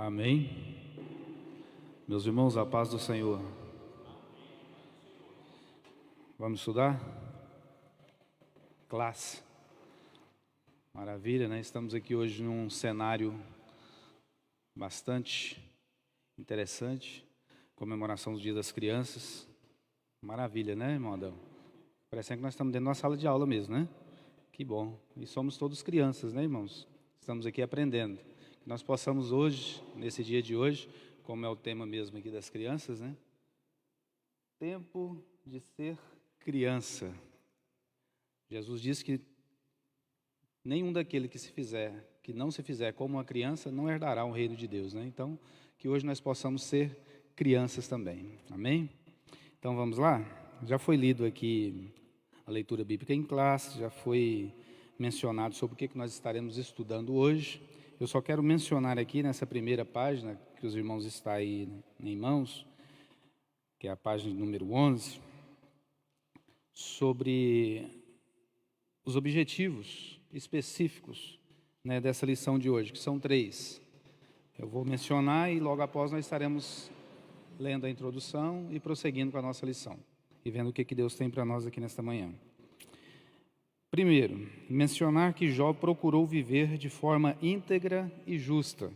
Amém. Meus irmãos, a paz do Senhor. Vamos estudar? Classe. Maravilha, né? Estamos aqui hoje num cenário bastante interessante. Comemoração do Dia das Crianças. Maravilha, né, irmão Adão? Parece que nós estamos dentro de uma sala de aula mesmo, né? Que bom. E somos todos crianças, né, irmãos? Estamos aqui aprendendo. Que nós possamos hoje, nesse dia de hoje, como é o tema mesmo aqui das crianças, né? Tempo de ser criança. Jesus disse que nenhum daquele que não se fizer como uma criança, não herdará o reino de Deus, né? Então, que hoje nós possamos ser crianças também. Amém? Então, vamos lá? Já foi lido aqui a leitura bíblica em classe, já foi mencionado sobre o que nós estaremos estudando hoje. Eu só quero mencionar aqui nessa primeira página, que os irmãos estão aí em mãos, que é a página número 11, sobre os objetivos específicos, né, dessa lição de hoje, que são 3. Eu vou mencionar e logo após nós estaremos lendo a introdução e prosseguindo com a nossa lição, e vendo o que Deus tem para nós aqui nesta manhã. Primeiro, mencionar que Jó procurou viver de forma íntegra e justa.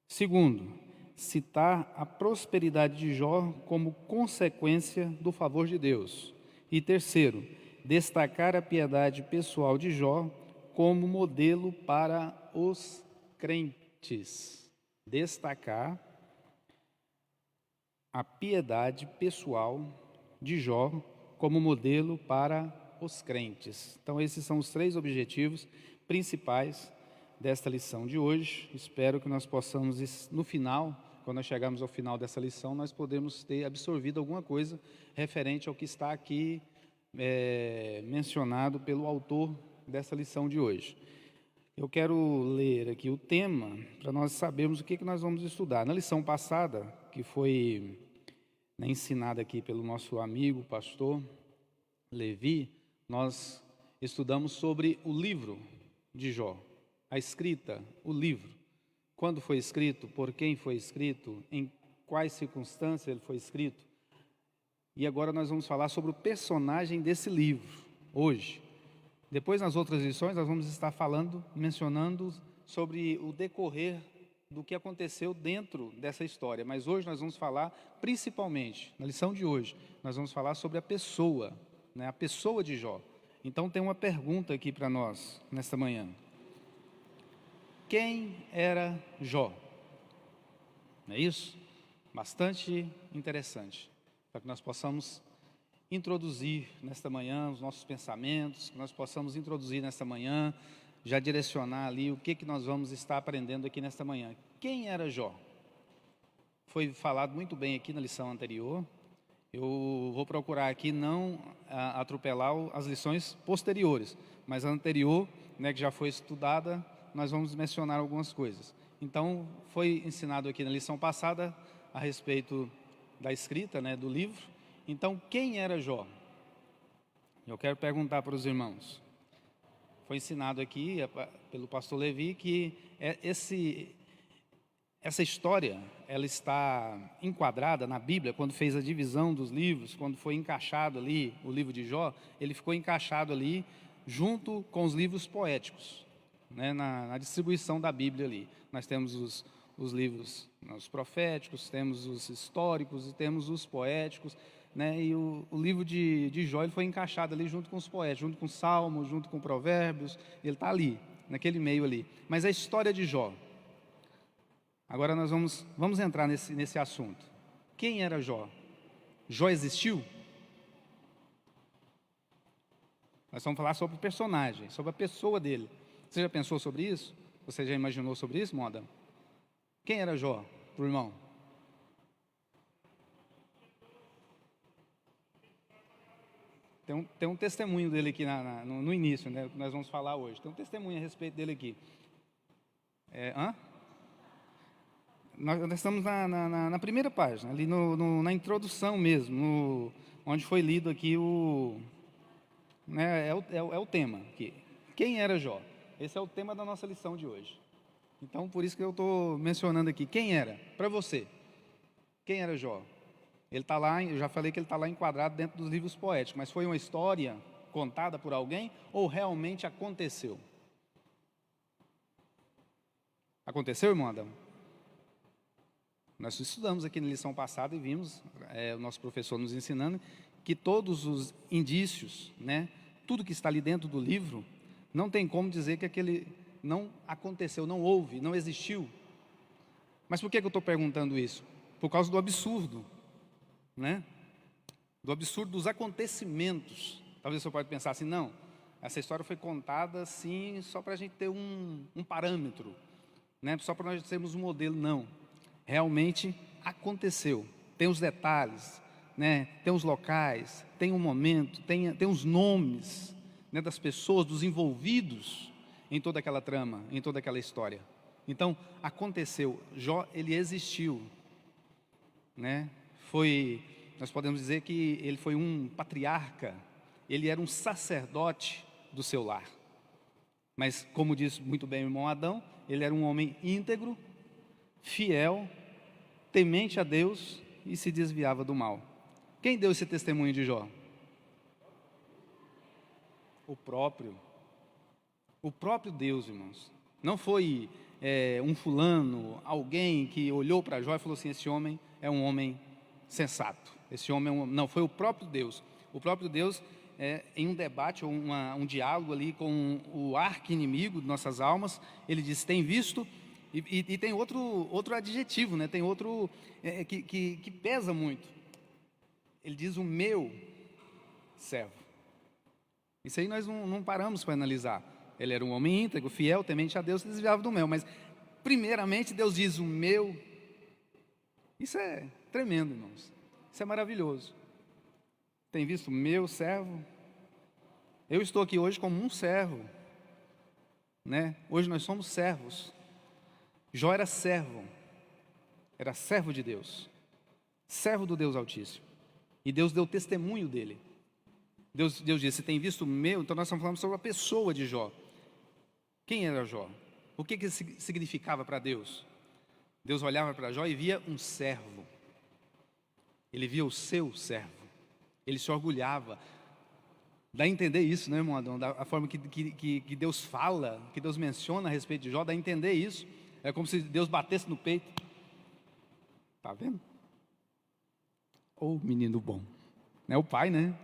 Segundo, citar a prosperidade de Jó como consequência do favor de Deus. E terceiro, destacar a piedade pessoal de Jó como modelo para os crentes. Destacar a piedade pessoal de Jó como modelo para os crentes. Então, esses são os 3 objetivos principais desta lição de hoje. Espero que nós possamos, no final, quando nós chegarmos ao final dessa lição, nós podemos ter absorvido alguma coisa referente ao que está aqui mencionado pelo autor dessa lição de hoje. Eu quero ler aqui o tema para nós sabermos o que nós vamos estudar. Na lição passada, que foi ensinada aqui pelo nosso amigo, pastor Levi, nós estudamos sobre o livro de Jó, a escrita, o livro. Quando foi escrito, por quem foi escrito, em quais circunstâncias ele foi escrito. E agora nós vamos falar sobre o personagem desse livro, hoje. Depois, nas outras lições, nós vamos estar mencionando sobre o decorrer do que aconteceu dentro dessa história. Mas hoje nós vamos falar, principalmente, na lição de hoje, nós vamos falar sobre a pessoa, né, a pessoa de Jó. Então tem uma pergunta aqui para nós, nesta manhã. Quem era Jó? Não é isso? Bastante interessante, para que nós possamos introduzir nesta manhã os nossos pensamentos, que nós possamos introduzir nesta manhã, já direcionar ali o que nós vamos estar aprendendo aqui nesta manhã. Quem era Jó? Foi falado muito bem aqui na lição anterior. Eu vou procurar aqui não atropelar as lições posteriores, mas a anterior, né, que já foi estudada, nós vamos mencionar algumas coisas. Então, foi ensinado aqui na lição passada a respeito da escrita, né, do livro. Então, quem era Jó? Eu quero perguntar para os irmãos. Foi ensinado aqui pelo pastor Levi que essa história, ela está enquadrada na Bíblia, quando fez a divisão dos livros, quando foi encaixado ali o livro de Jó, ele ficou encaixado ali junto com os livros poéticos, né, na distribuição da Bíblia ali. Nós temos os livros os proféticos, temos os históricos e temos os poéticos, né, e o livro de Jó ele foi encaixado ali junto com os poéticos, junto com Salmos, junto com Provérbios, ele está ali, naquele meio ali. Mas a história de Jó, agora nós vamos entrar nesse assunto. Quem era Jó? Jó existiu? Nós vamos falar sobre o personagem, sobre a pessoa dele. Você já pensou sobre isso? Você já imaginou sobre isso, Moda? Quem era Jó, pro irmão? Tem um testemunho dele aqui no início, né, que nós vamos falar hoje. Tem um testemunho a respeito dele aqui. Nós estamos na primeira página, ali na introdução mesmo, onde foi lido aqui né, é o tema aqui. Quem era Jó? Esse é o tema da nossa lição de hoje. Então, por isso que eu estou mencionando aqui. Quem era? Para você. Quem era Jó? Ele está lá, eu já falei que ele está lá enquadrado dentro dos livros poéticos, mas foi uma história contada por alguém ou realmente aconteceu? Aconteceu, irmão Adão? Nós estudamos aqui na lição passada e vimos o nosso professor nos ensinando que todos os indícios, né, tudo que está ali dentro do livro, não tem como dizer que aquele não aconteceu, não houve, não existiu. Mas por que eu estou perguntando isso? Por causa do absurdo, né? Do absurdo dos acontecimentos. Talvez você pode pensar assim, não, essa história foi contada assim só para a gente ter um parâmetro, né? Só para nós termos um modelo. Não, realmente aconteceu. Tem os detalhes, né? Tem os locais, tem um momento, tem os nomes, né, das pessoas, dos envolvidos em toda aquela trama, em toda aquela história. Então, aconteceu. Jó, ele existiu, né? Nós podemos dizer que ele foi um patriarca, ele era um sacerdote do seu lar. Mas, como disse muito bem o irmão Adão, ele era um homem íntegro, fiel, temente a Deus e se desviava do mal. Quem deu esse testemunho de Jó? O próprio Deus, irmãos. Não foi um fulano, alguém que olhou para Jó e falou assim, esse homem é um homem sensato. Esse homem não, foi o próprio Deus. O próprio Deus, em um debate, ou um diálogo ali com o arqui-inimigo de nossas almas, ele disse, tem visto, e tem outro adjetivo, né? Tem outro que pesa muito. Ele diz, o meu servo. Isso aí nós não paramos para analisar. Ele era um homem íntegro, fiel, temente a Deus, se desviava do mal. Mas, primeiramente, Deus diz, o meu. Isso é tremendo, irmãos. Isso é maravilhoso. Tem visto o meu servo? Eu estou aqui hoje como um servo, né? Hoje nós somos servos. Jó era servo de Deus, servo do Deus Altíssimo. E Deus deu testemunho dele. Deus disse, tem visto o meu? Então nós estamos falando sobre a pessoa de Jó. Quem era Jó? O que isso significava para Deus? Deus olhava para Jó e via um servo. Ele via o seu servo. Ele se orgulhava. Dá a entender isso, né, irmão Adão? Da forma que Deus fala, que Deus menciona a respeito de Jó, dá a entender isso. É como se Deus batesse no peito. Está vendo? Ô menino bom. É o pai, né?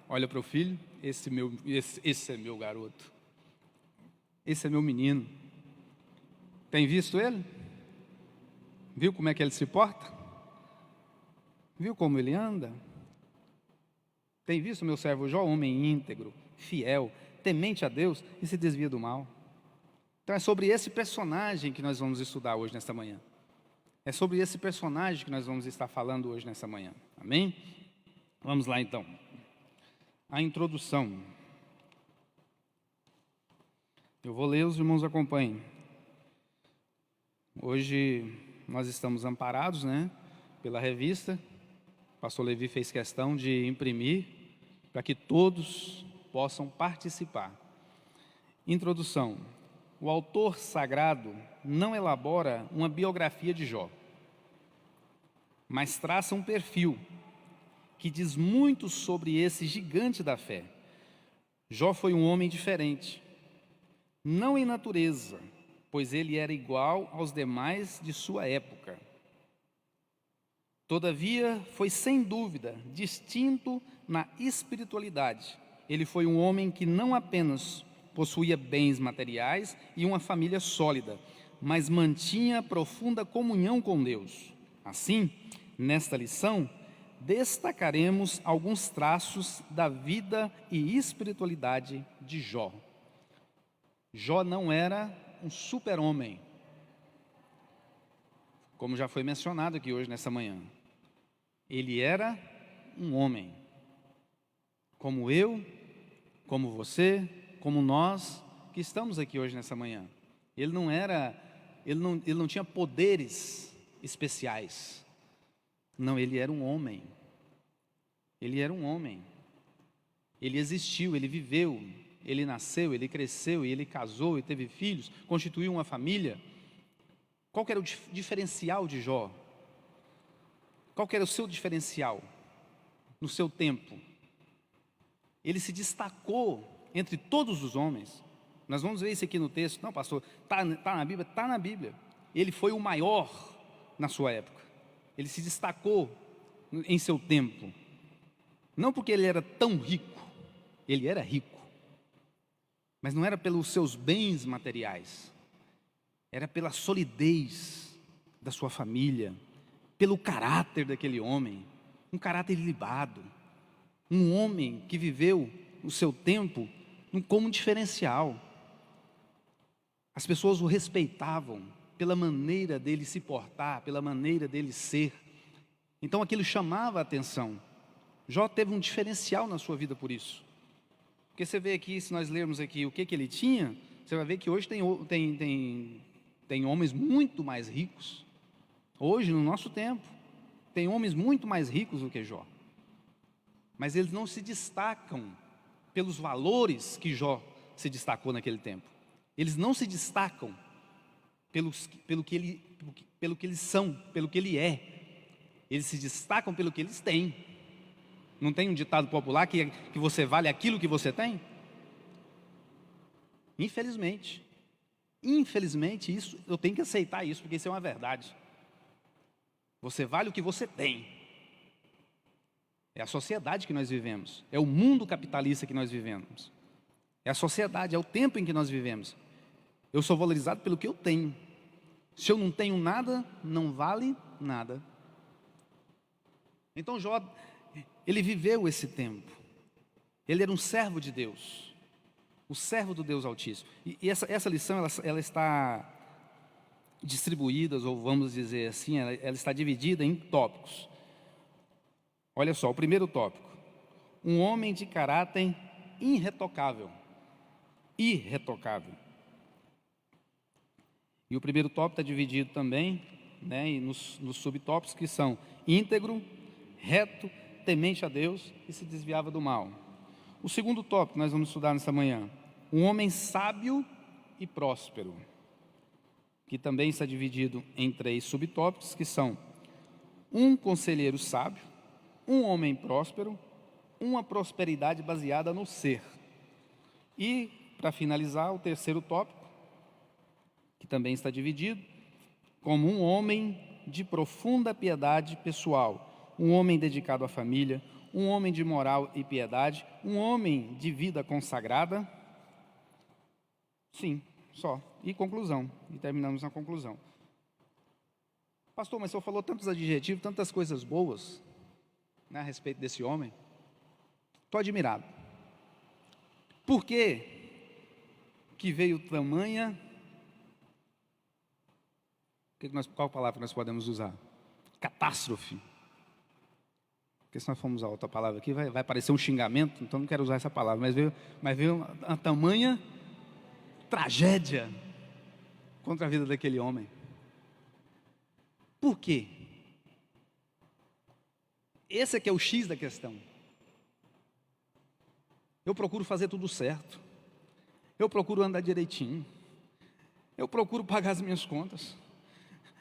Olha para o filho, esse é meu garoto. Esse é meu menino. Tem visto ele? Viu como é que ele se porta? Viu como ele anda? Tem visto meu servo Jó, homem íntegro, fiel, temente a Deus e se desvia do mal? Então é sobre esse personagem que nós vamos estudar hoje nesta manhã. É sobre esse personagem que nós vamos estar falando hoje nessa manhã. Amém? Vamos lá então. A introdução. Eu vou ler, os irmãos acompanhem. Hoje nós estamos amparados, né, pela revista. O pastor Levi fez questão de imprimir para que todos possam participar. Introdução. O autor sagrado não elabora uma biografia de Jó, mas traça um perfil que diz muito sobre esse gigante da fé. Jó foi um homem diferente, não em natureza, pois ele era igual aos demais de sua época. Todavia, foi sem dúvida distinto na espiritualidade. Ele foi um homem que não apenas possuía bens materiais e uma família sólida, mas mantinha profunda comunhão com Deus. Assim, nesta lição, destacaremos alguns traços da vida e espiritualidade de Jó. Jó não era um super-homem, como já foi mencionado aqui hoje nessa manhã. Ele era um homem, como eu, como você, como nós que estamos aqui hoje nessa manhã. Ele não tinha poderes especiais. Não, ele era um homem. Ele era um homem. Ele existiu, ele viveu, ele nasceu, ele cresceu, e ele casou e teve filhos, constituiu uma família. Qual que era o diferencial de Jó? Qual que era o seu diferencial no seu tempo? Ele se destacou entre todos os homens. Nós vamos ver isso aqui no texto. Não, pastor, está na Bíblia? Está na Bíblia. Ele foi o maior na sua época. Ele se destacou em seu tempo. Não porque ele era tão rico. Ele era rico. Mas não era pelos seus bens materiais. Era pela solidez da sua família, pelo caráter daquele homem, um caráter ilibado, um homem que viveu o seu tempo como um diferencial. As pessoas o respeitavam pela maneira dele se portar, pela maneira dele ser. Então aquilo chamava a atenção. Jó teve um diferencial na sua vida por isso. Porque você vê aqui, se nós lermos aqui o que ele tinha, você vai ver que hoje tem homens muito mais ricos. Hoje, no nosso tempo, tem homens muito mais ricos do que Jó. Mas eles não se destacam pelos valores que Jó se destacou naquele tempo. Eles não se destacam pelo que eles são, pelo que ele é. Eles se destacam pelo que eles têm. Não tem um ditado popular que você vale aquilo que você tem? Infelizmente. Infelizmente, isso, eu tenho que aceitar isso, porque isso é uma verdade. Você vale o que você tem. É a sociedade que nós vivemos. É o mundo capitalista que nós vivemos. É a sociedade, é o tempo em que nós vivemos. Eu sou valorizado pelo que eu tenho. Se eu não tenho nada, não vale nada. Então Jó, ele viveu esse tempo. Ele era um servo de Deus. O servo do Deus Altíssimo. E essa lição, ela está distribuída, ou vamos dizer assim, ela está dividida em tópicos. Olha só, o primeiro tópico. Um homem de caráter irretocável. Irretocável. E o primeiro tópico está dividido também, nos subtópicos que são íntegro, reto, temente a Deus e se desviava do mal. O segundo tópico que nós vamos estudar nessa manhã. Um homem sábio e próspero. Que também está dividido em 3 subtópicos, que são um conselheiro sábio, um homem próspero, uma prosperidade baseada no ser. E, para finalizar, o terceiro tópico, que também está dividido, como um homem de profunda piedade pessoal, um homem dedicado à família, um homem de moral e piedade, um homem de vida consagrada. Sim, só. E conclusão. E terminamos na conclusão. Pastor, mas o senhor falou tantos adjetivos, tantas coisas boas, a respeito desse homem. Estou admirado. Por que veio tamanha... Qual palavra nós podemos usar? Catástrofe. Porque se nós formos usar outra palavra aqui, vai parecer um xingamento, então não quero usar essa palavra. Mas veio uma tamanha tragédia contra a vida daquele homem. Por quê? Esse é que é o X da questão. Eu procuro fazer tudo certo. Eu procuro andar direitinho. Eu procuro pagar as minhas contas.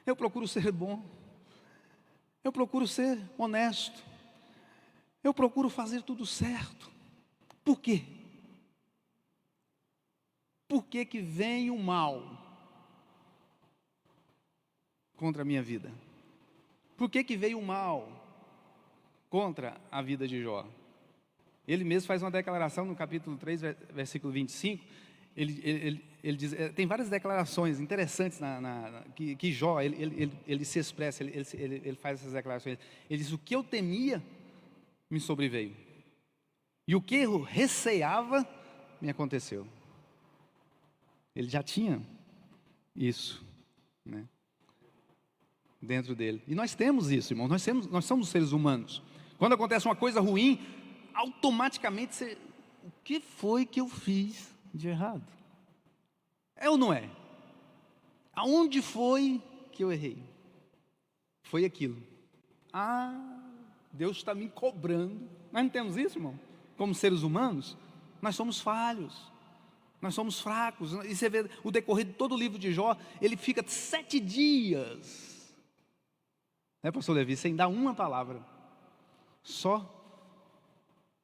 Eu procuro ser bom. Eu procuro ser honesto. Eu procuro fazer tudo certo. Por quê? Por que vem o mal contra a minha vida? Por que veio o mal contra a vida de Jó? Ele mesmo faz uma declaração no capítulo 3, versículo 25. Ele diz, tem várias declarações interessantes que Jó, ele se expressa, ele faz essas declarações. Ele diz, o que eu temia me sobreveio. E o que eu receava me aconteceu. Ele já tinha isso, dentro dele. E nós temos isso, irmão. Nós somos seres humanos. Quando acontece uma coisa ruim, automaticamente você... O que foi que eu fiz de errado? É ou não é? Aonde foi que eu errei? Foi aquilo. Deus está me cobrando. Nós não temos isso, irmão? Como seres humanos, nós somos falhos. Nós somos fracos. E você vê o decorrer de todo o livro de Jó, ele fica 7 dias, né, pastor Levi, sem dar uma palavra, só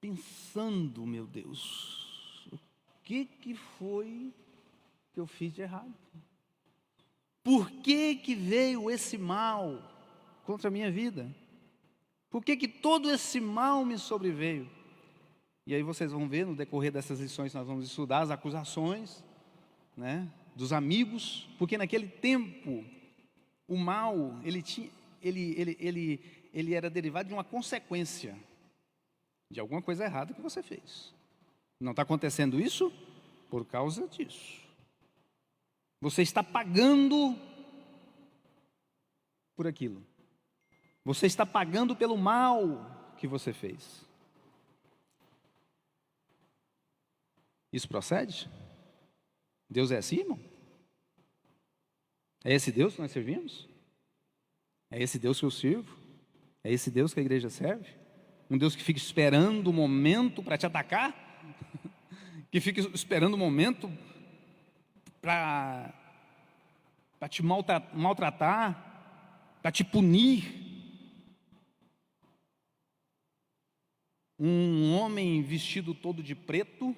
pensando, meu Deus, o que foi que eu fiz de errado? Por que veio esse mal contra a minha vida? Por que todo esse mal me sobreveio? E aí vocês vão ver no decorrer dessas lições, nós vamos estudar as acusações, né, dos amigos, porque naquele tempo o mal ele era derivado de uma consequência de alguma coisa errada que você fez. Não está acontecendo isso por causa disso. Você está pagando por aquilo. Você está pagando pelo mal que você fez. Isso procede? Deus é assim, irmão? É esse Deus que nós servimos? É esse Deus que eu sirvo? É esse Deus que a igreja serve? Um Deus que fica esperando o momento para te atacar? Que fica esperando o momento para te maltratar, para te punir? Um homem vestido todo de preto,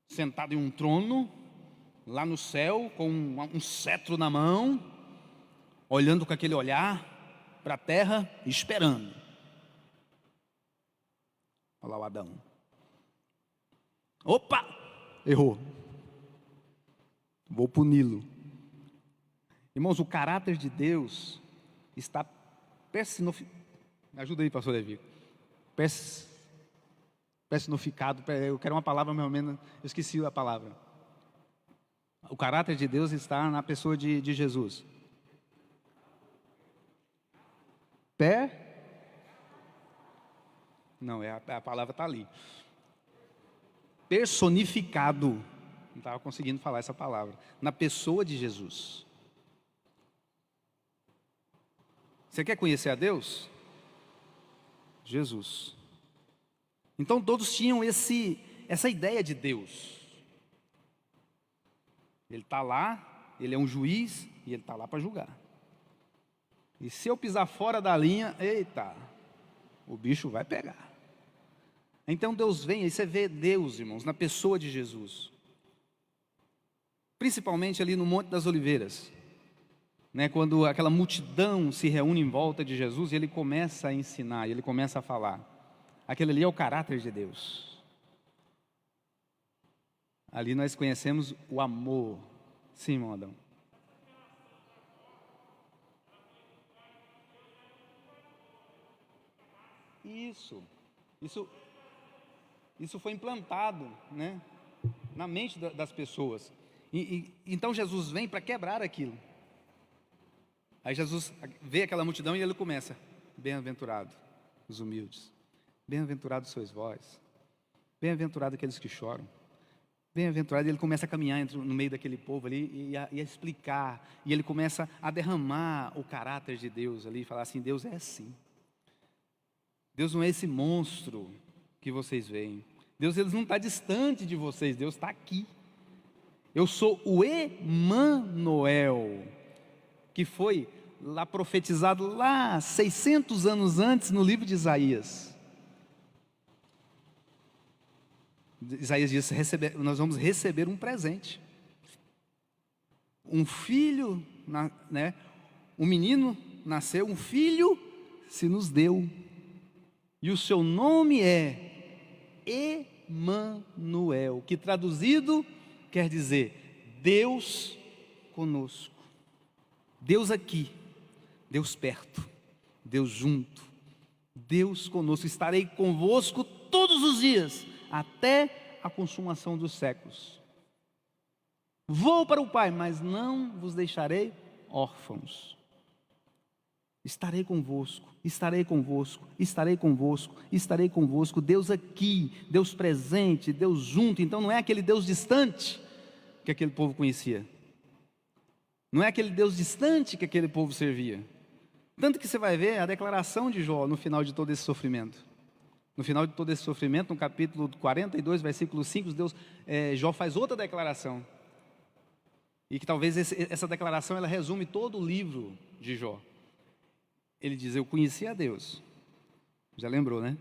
sentado em um trono, lá no céu, com um cetro na mão, olhando com aquele olhar para a terra, esperando. Olha lá o Adão. Opa! Errou. Vou puni-lo. Irmãos, o caráter de Deus está personificado. Me ajuda aí, pastor Levi. Personificado, eu quero uma palavra mais ou menos, eu esqueci a palavra. O caráter de Deus está na pessoa de Jesus. Não, a palavra está ali. Personificado. Não estava conseguindo falar essa palavra. Na pessoa de Jesus. Você quer conhecer a Deus? Jesus. Então todos tinham essa ideia de Deus. Ele está lá, ele é um juiz e ele está lá para julgar. E se eu pisar fora da linha, eita, o bicho vai pegar. Então Deus vem, aí você vê Deus, irmãos, na pessoa de Jesus. Principalmente ali no Monte das Oliveiras, né, quando aquela multidão se reúne em volta de Jesus e ele começa a ensinar, ele começa a falar. Aquele ali é o caráter de Deus. Ali nós conhecemos o amor. Sim, irmão Adão. Isso foi implantado, né, na mente das pessoas. Então Jesus vem para quebrar aquilo. Aí Jesus vê aquela multidão e ele começa: bem-aventurado os humildes, bem-aventurados sois vós, bem-aventurados aqueles que choram, bem-aventurado. Ele começa a caminhar no meio daquele povo ali e a explicar, e ele começa a derramar o caráter de Deus ali, e falar assim: Deus é assim. Deus não é esse monstro que vocês veem. Deus ele não está distante de vocês, Deus está aqui. Eu sou o Emanuel, que foi lá profetizado lá 600 anos antes no livro de Isaías. Isaías diz: nós vamos receber um presente. Um filho, né? Um menino nasceu, um filho se nos deu. E o seu nome é Emanuel, que traduzido quer dizer Deus conosco. Deus aqui, Deus perto, Deus junto, Deus conosco. Estarei convosco todos os dias, até a consumação dos séculos. Vou para o Pai, mas não vos deixarei órfãos. Estarei convosco, estarei convosco, estarei convosco, estarei convosco. Deus aqui, Deus presente, Deus junto. Então não é aquele Deus distante que aquele povo conhecia. Não é aquele Deus distante que aquele povo servia. Tanto que você vai ver a declaração de Jó no final de todo esse sofrimento. No final de todo esse sofrimento, no capítulo 42, versículo 5, Jó faz outra declaração. E que talvez essa declaração ela resume todo o livro de Jó. Ele diz: eu conheci a Deus. Já lembrou, né?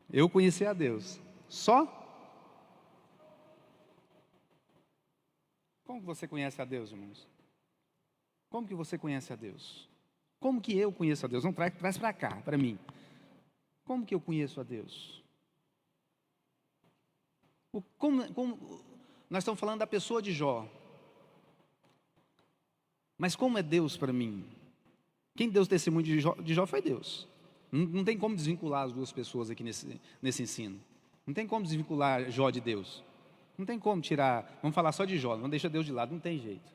Eu conheci a Deus. Só? Como que você conhece a Deus, irmãos? Como que você conhece a Deus? Como que eu conheço a Deus? Não, traz para cá, para mim. Como que eu conheço a Deus? Nós estamos falando da pessoa de Jó. Mas como é Deus para mim? Quem deu o testemunho de Jó foi Deus. Não tem como desvincular as duas pessoas aqui nesse ensino. Não tem como desvincular Jó de Deus. Não tem como tirar, vamos falar só de Jó, não deixa Deus de lado, não tem jeito.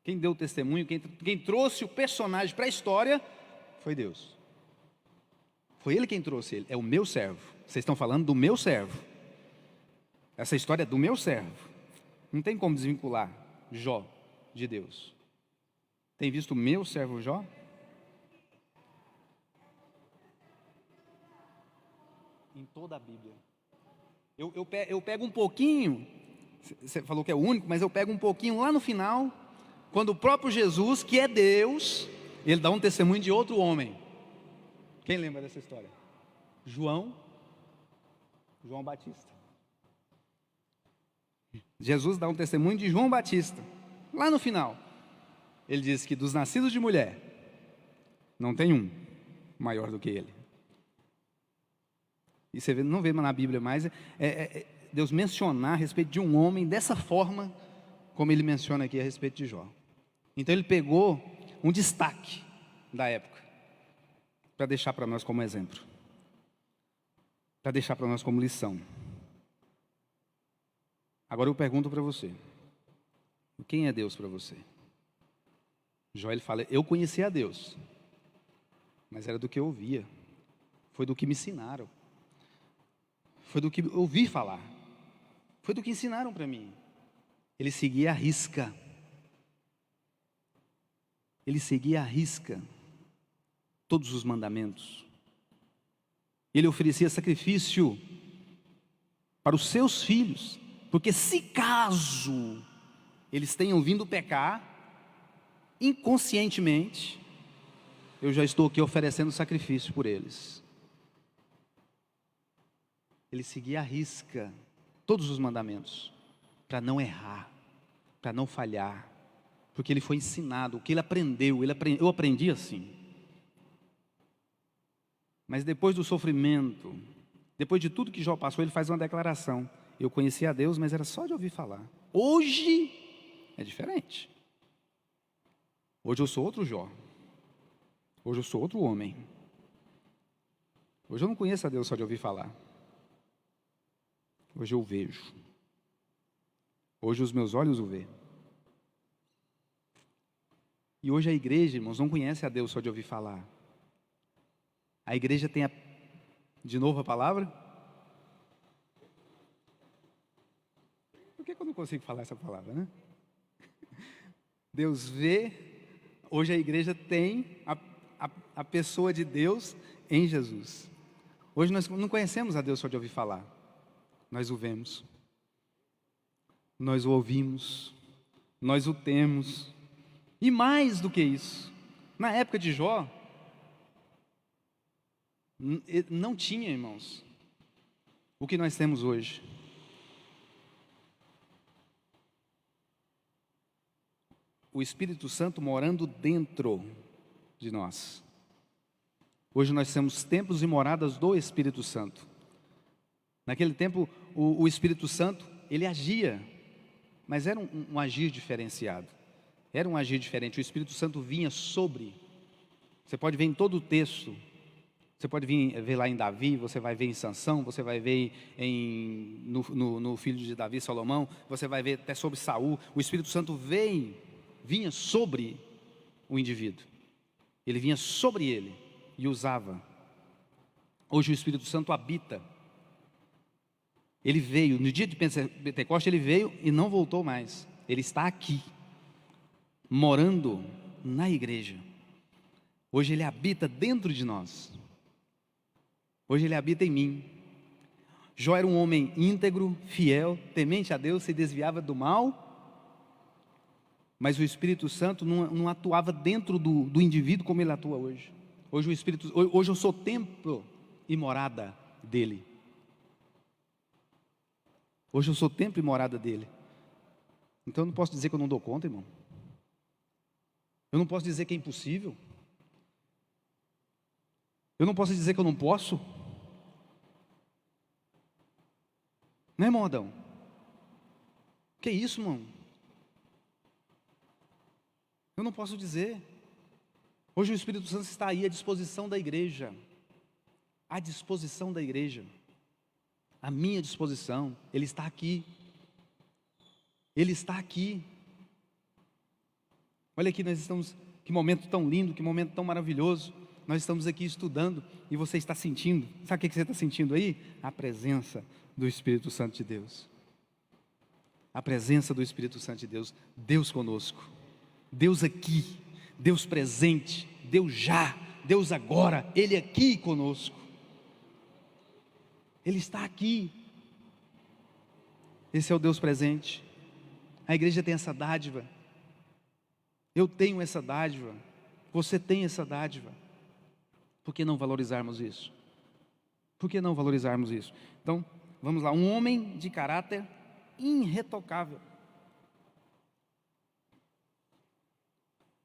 Quem deu o testemunho, quem trouxe o personagem para a história, foi Deus. Foi Ele quem trouxe ele, é o meu servo. Vocês estão falando do meu servo. Essa história é do meu servo. Não tem como desvincular Jó de Deus. Tem visto o meu servo Jó? Em toda a Bíblia. Eu pego um pouquinho, você falou que é o único, mas eu pego um pouquinho lá no final, quando o próprio Jesus, que é Deus, ele dá um testemunho de outro homem. Quem lembra dessa história? João Batista. Jesus dá um testemunho de João Batista, lá no final. Ele diz que dos nascidos de mulher, não tem um maior do que ele. E você não vê na Bíblia mais Deus mencionar a respeito de um homem dessa forma, como ele menciona aqui a respeito de Jó. Então ele pegou um destaque da época, para deixar para nós como exemplo, para deixar para nós como lição. Agora eu pergunto para você, quem é Deus para você? Jó, ele fala: eu conheci a Deus, mas era do que eu ouvia, foi do que me ensinaram, foi do que eu ouvi falar, foi do que ensinaram para mim. Ele seguia à risca, todos os mandamentos. Ele oferecia sacrifício para os seus filhos, porque se caso eles tenham vindo pecar, inconscientemente, eu já estou aqui oferecendo sacrifício por eles. Ele seguia à risca todos os mandamentos, para não errar, para não falhar, porque ele foi ensinado, o que ele aprendeu, eu aprendi assim. Mas depois do sofrimento, depois de tudo que Jó passou, ele faz uma declaração: eu conhecia a Deus, mas era só de ouvir falar. Hoje é diferente. Hoje eu sou outro Jó. Hoje eu sou outro homem. Hoje eu não conheço a Deus só de ouvir falar. Hoje eu vejo. Hoje os meus olhos o veem. E hoje a igreja, irmãos, não conhece a Deus só de ouvir falar. A igreja tem de novo a palavra? Por que eu não consigo falar essa palavra, né? Deus vê. Hoje a igreja tem a pessoa de Deus em Jesus. Hoje nós não conhecemos a Deus só de ouvir falar. Nós o vemos. Nós o ouvimos. Nós o temos. E mais do que isso, na época de Jó, não tinha, irmãos, o que nós temos hoje. O Espírito Santo morando dentro de nós. Hoje nós temos templos e moradas do Espírito Santo. Naquele tempo, o Espírito Santo, ele agia, mas era um agir diferenciado. Era um agir diferente. O Espírito Santo vinha sobre. Você pode ver em todo o texto. Você pode ver lá em Davi, você vai ver em Sansão, você vai ver no filho de Davi, Salomão, você vai ver até sobre Saul. O Espírito Santo vinha sobre o indivíduo. Ele vinha sobre ele e usava. Hoje o Espírito Santo habita. Ele veio, no dia de Pentecostes ele veio e não voltou mais. Ele está aqui, morando na igreja. Hoje ele habita dentro de nós. Hoje Ele habita em mim. Jó era um homem íntegro, fiel, temente a Deus, se desviava do mal, mas o Espírito Santo não atuava dentro do indivíduo como ele atua hoje. Hoje eu sou templo e morada dele. Hoje eu sou templo e morada dele. Então eu não posso dizer que eu não dou conta, irmão. Eu não posso dizer que é impossível. Eu não posso dizer que eu não posso. Não é, irmão Adão? Que isso, irmão? Eu não posso dizer. Hoje o Espírito Santo está aí à disposição da igreja. À disposição da igreja. À minha disposição. Ele está aqui. Ele está aqui. Olha aqui, nós estamos, que momento tão lindo, que momento tão maravilhoso. Nós estamos aqui estudando e você está sentindo. Sabe o que você está sentindo aí? A presença do Espírito Santo de Deus. A presença do Espírito Santo de Deus. Deus conosco. Deus aqui. Deus presente. Deus já. Deus agora. Ele aqui conosco. Ele está aqui. Esse é o Deus presente. A igreja tem essa dádiva. Eu tenho essa dádiva. Você tem essa dádiva. Por que não valorizarmos isso? Por que não valorizarmos isso? Então, vamos lá. Um homem de caráter irretocável.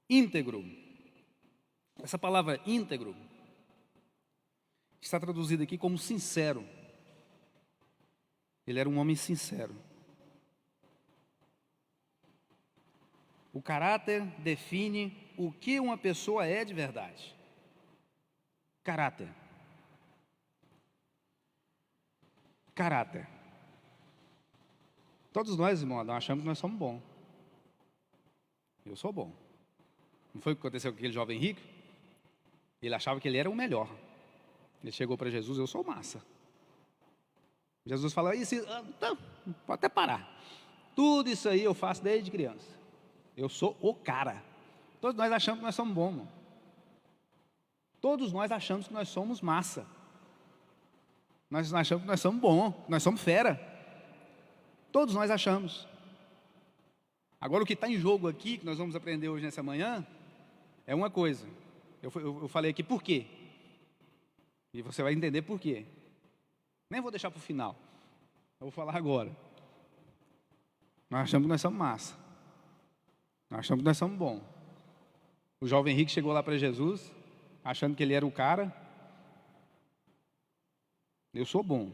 Íntegro. Essa palavra íntegro está traduzida aqui como sincero. Ele era um homem sincero. O caráter define o que uma pessoa é de verdade. Caráter. Caráter. Todos nós, irmão, achamos que nós somos bons. Eu sou bom. Não foi o que aconteceu com aquele jovem rico? Ele achava que ele era o melhor. Ele chegou para Jesus, eu sou massa. Jesus falou, então, pode até parar. Tudo isso aí eu faço desde criança. Eu sou o cara. Todos nós achamos que nós somos bons, irmão. Todos nós achamos que nós somos massa. Nós achamos que nós somos bons, que nós somos fera. Todos nós achamos. Agora o que está em jogo aqui, que nós vamos aprender hoje nessa manhã, é uma coisa. Eu falei aqui por quê. E você vai entender por quê. Nem vou deixar para o final. Eu vou falar agora. Nós achamos que nós somos massa. Nós achamos que nós somos bons. O jovem rico chegou lá para Jesus, achando que ele era o cara. Eu sou bom.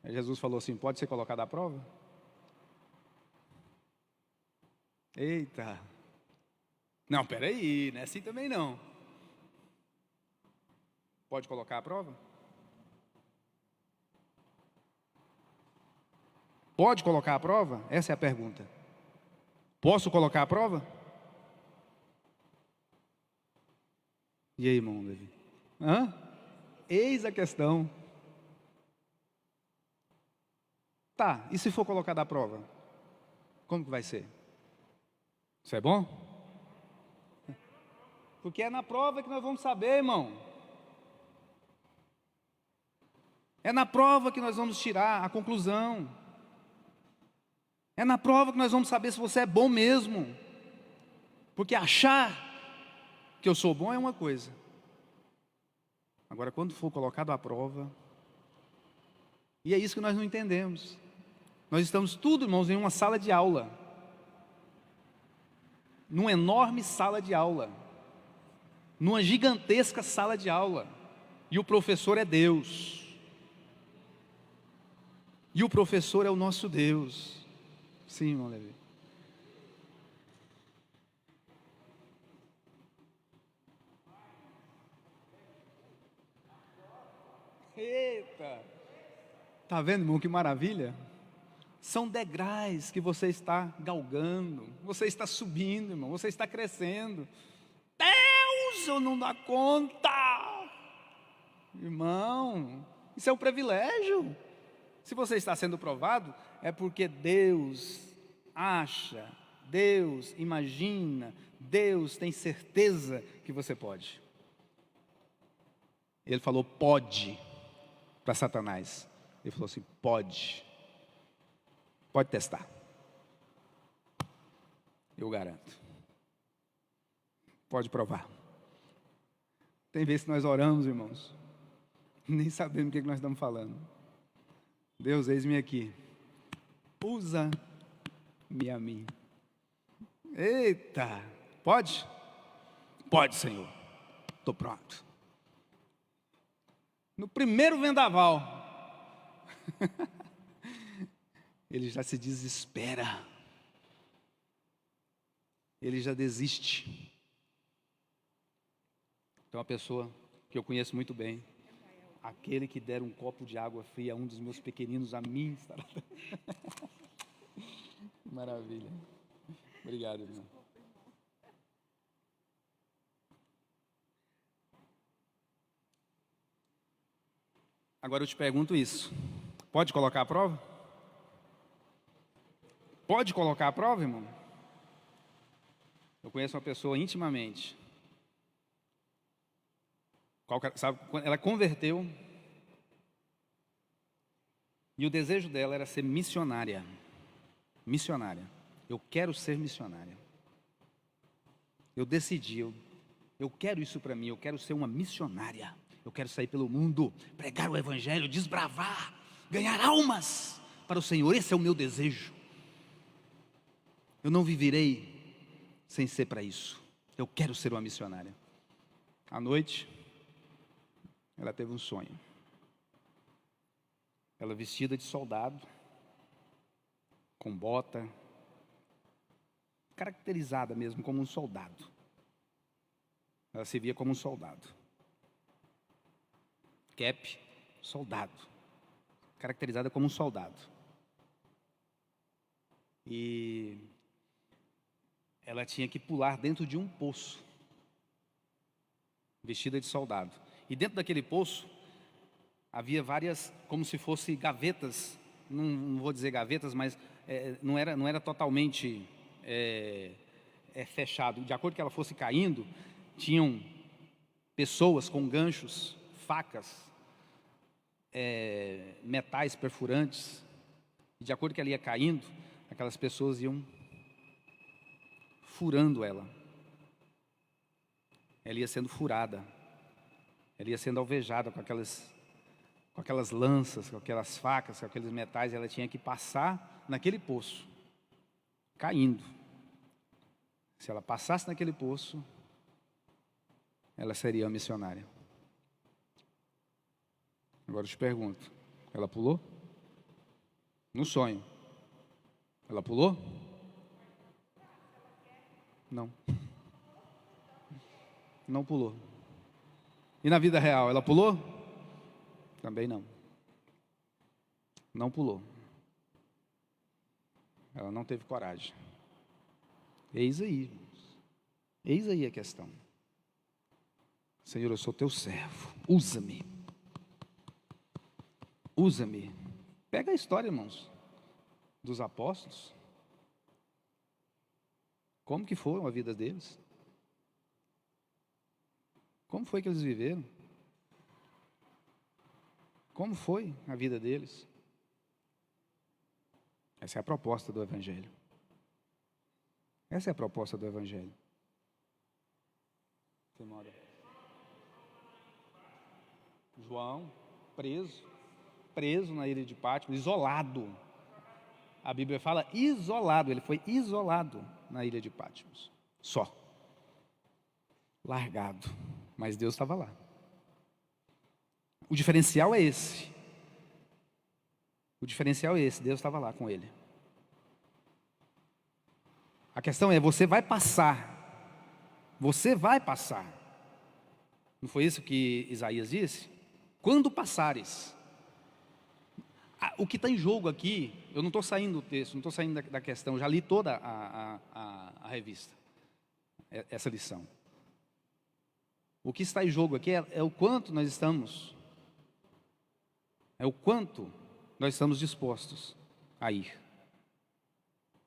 Aí Jesus falou assim, pode ser colocado à prova? Eita. Não, peraí, não é assim também não. Pode colocar à prova? Pode colocar à prova? Essa é a pergunta. Posso colocar à prova? E aí, irmão Davi? Eis a questão. Tá, e se for colocado à prova? Como que vai ser? Isso é bom? Porque é na prova que nós vamos saber, irmão. É na prova que nós vamos tirar a conclusão. É na prova que nós vamos saber se você é bom mesmo. Porque achar que eu sou bom é uma coisa. Agora, quando for colocado à prova, e é isso que nós não entendemos. Nós estamos tudo, irmãos, em uma sala de aula. Numa enorme sala de aula. Numa gigantesca sala de aula. E o professor é Deus. E o professor é o nosso Deus. Sim, irmão Levi. Eita! Tá vendo, irmão, que maravilha? São degraus que você está galgando. Você está subindo, irmão. Você está crescendo. Deus, eu não dou conta! Irmão, isso é um privilégio. Se você está sendo provado, é porque Deus acha, Deus imagina, Deus tem certeza que você pode. Ele falou pode para Satanás. Ele falou assim, pode testar. Eu garanto. Pode provar. Tem vezes que nós oramos, irmãos, nem sabemos o que nós estamos falando. Deus, eis-me aqui. Usa-me a mim. Eita, pode? Pode, Senhor. Estou pronto. No primeiro vendaval, ele já se desespera. Ele já desiste. Tem uma pessoa que eu conheço muito bem. Aquele que der um copo de água fria a um dos meus pequeninos, a mim estará. Maravilha. Obrigado, irmão. Agora eu te pergunto isso. Pode colocar a prova? Pode colocar a prova, irmão? Eu conheço uma pessoa intimamente. Sabe, ela converteu. E o desejo dela era ser missionária. Missionária. Eu quero ser missionária. Eu decidi, eu quero isso para mim, eu quero ser uma missionária. Eu quero sair pelo mundo, pregar o evangelho, desbravar, ganhar almas para o Senhor. Esse é o meu desejo. Eu não viverei sem ser para isso. Eu quero ser uma missionária. À noite, ela teve um sonho. Ela vestida de soldado, com bota, caracterizada mesmo como um soldado. Ela se via como um soldado. Cap, soldado. Caracterizada como um soldado. E ela tinha que pular dentro de um poço, vestida de soldado. E dentro daquele poço, havia várias, como se fossem gavetas, não vou dizer gavetas, mas não era totalmente fechado. De acordo com que ela fosse caindo, tinham pessoas com ganchos, facas, metais perfurantes. E de acordo com que ela ia caindo, aquelas pessoas iam furando ela. Ela ia sendo furada. Ela ia sendo alvejada com aquelas lanças, com aquelas facas, com aqueles metais. Ela tinha que passar naquele poço, caindo. Se ela passasse naquele poço, ela seria uma missionária. Agora eu te pergunto, ela pulou? No sonho. Ela pulou? Não. Não pulou. E na vida real, ela pulou? Também não. Não pulou. Ela não teve coragem. Eis aí, irmãos. Eis aí a questão. Senhor, eu sou teu servo. Usa-me. Usa-me. Pega a história, irmãos, dos apóstolos. Como que foi a vida deles? Como foi que eles viveram? Como foi a vida deles? Essa é a proposta do Evangelho. Essa é a proposta do Evangelho. João, preso na ilha de Patmos, isolado. A Bíblia fala isolado, ele foi isolado na ilha de Patmos. Só. Largado. Mas Deus estava lá. O diferencial é esse. O diferencial é esse, Deus estava lá com ele. A questão é, você vai passar. Você vai passar. Não foi isso que Isaías disse? Quando passares. O que está em jogo aqui, eu não estou saindo do texto, não estou saindo da questão, eu já li toda a revista, essa lição. O que está em jogo aqui é o quanto nós estamos, dispostos a ir.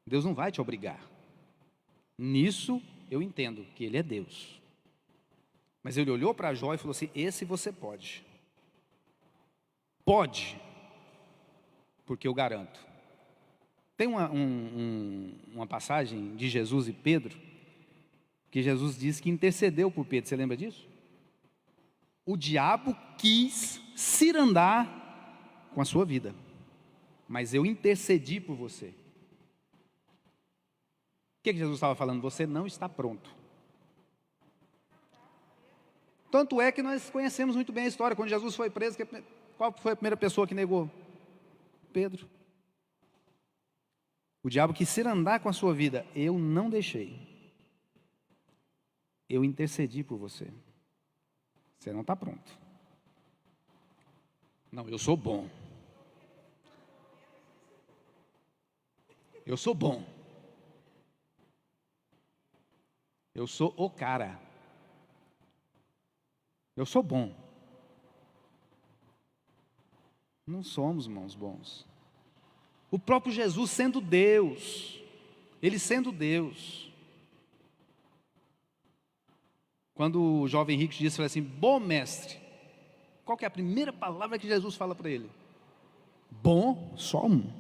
Deus não vai te obrigar. Nisso eu entendo que Ele é Deus. Mas ele olhou para Jó e falou assim: esse você pode. Pode, porque eu garanto. Tem uma passagem de Jesus e Pedro, que Jesus diz que intercedeu por Pedro. Você lembra disso? O diabo quis cirandar com a sua vida, mas eu intercedi por você. O que Jesus estava falando? Você não está pronto. Tanto é que nós conhecemos muito bem a história. Quando Jesus foi preso, qual foi a primeira pessoa que negou? Pedro. O diabo quis cirandar com a sua vida. Eu não deixei. Eu intercedi por você. Você não está pronto. Não, eu sou bom. Eu sou bom. Eu sou o cara. Eu sou bom. Não somos, irmãos, bons. O próprio Jesus sendo Deus, Ele sendo Deus. Quando o jovem rico disse assim: bom mestre, qual que é a primeira palavra que Jesus fala para ele? Bom, só um.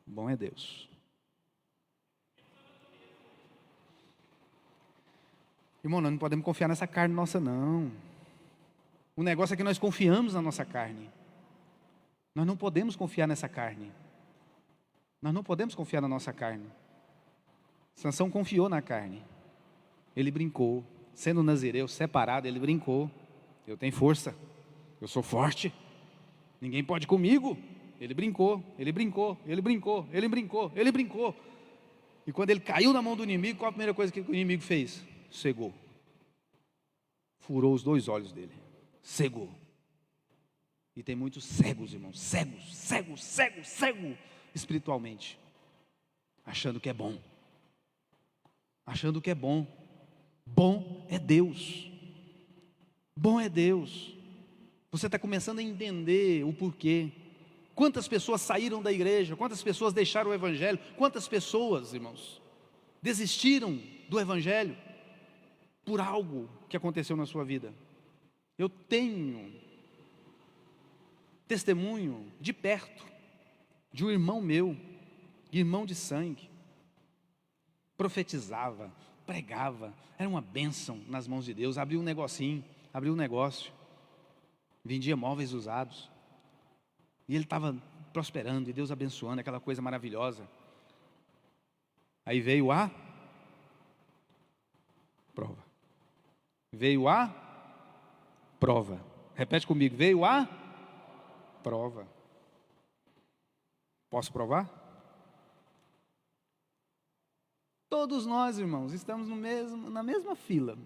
Bom é Deus. Irmão, nós não podemos confiar nessa carne nossa, não. O negócio é que nós confiamos na nossa carne. Nós não podemos confiar nessa carne. Nós não podemos confiar na nossa carne. Sansão confiou na carne. Ele brincou. Sendo nazireu, separado, ele brincou. Eu tenho força. Eu sou forte. Ninguém pode comigo. Ele brincou, ele brincou, ele brincou, ele brincou, ele brincou. E quando ele caiu na mão do inimigo, qual a primeira coisa que o inimigo fez? Cegou. Furou os 2 olhos dele. Cegou. E tem muitos cegos, irmãos. Cego, espiritualmente. Achando que é bom. Achando que é bom. Bom é Deus. Bom é Deus. Você está começando a entender o porquê. Quantas pessoas saíram da igreja? Quantas pessoas deixaram o evangelho? Quantas pessoas, irmãos, desistiram do evangelho por algo que aconteceu na sua vida? Eu tenho testemunho de perto de um irmão meu, irmão de sangue, profetizava, pregava, era uma bênção nas mãos de Deus, abriu um negocinho, abriu um negócio, vendia móveis usados, e ele estava prosperando, e Deus abençoando, aquela coisa maravilhosa. Aí veio a prova. Veio a prova. Repete comigo, veio a prova. Posso provar? Todos nós, irmãos, estamos na mesma fila.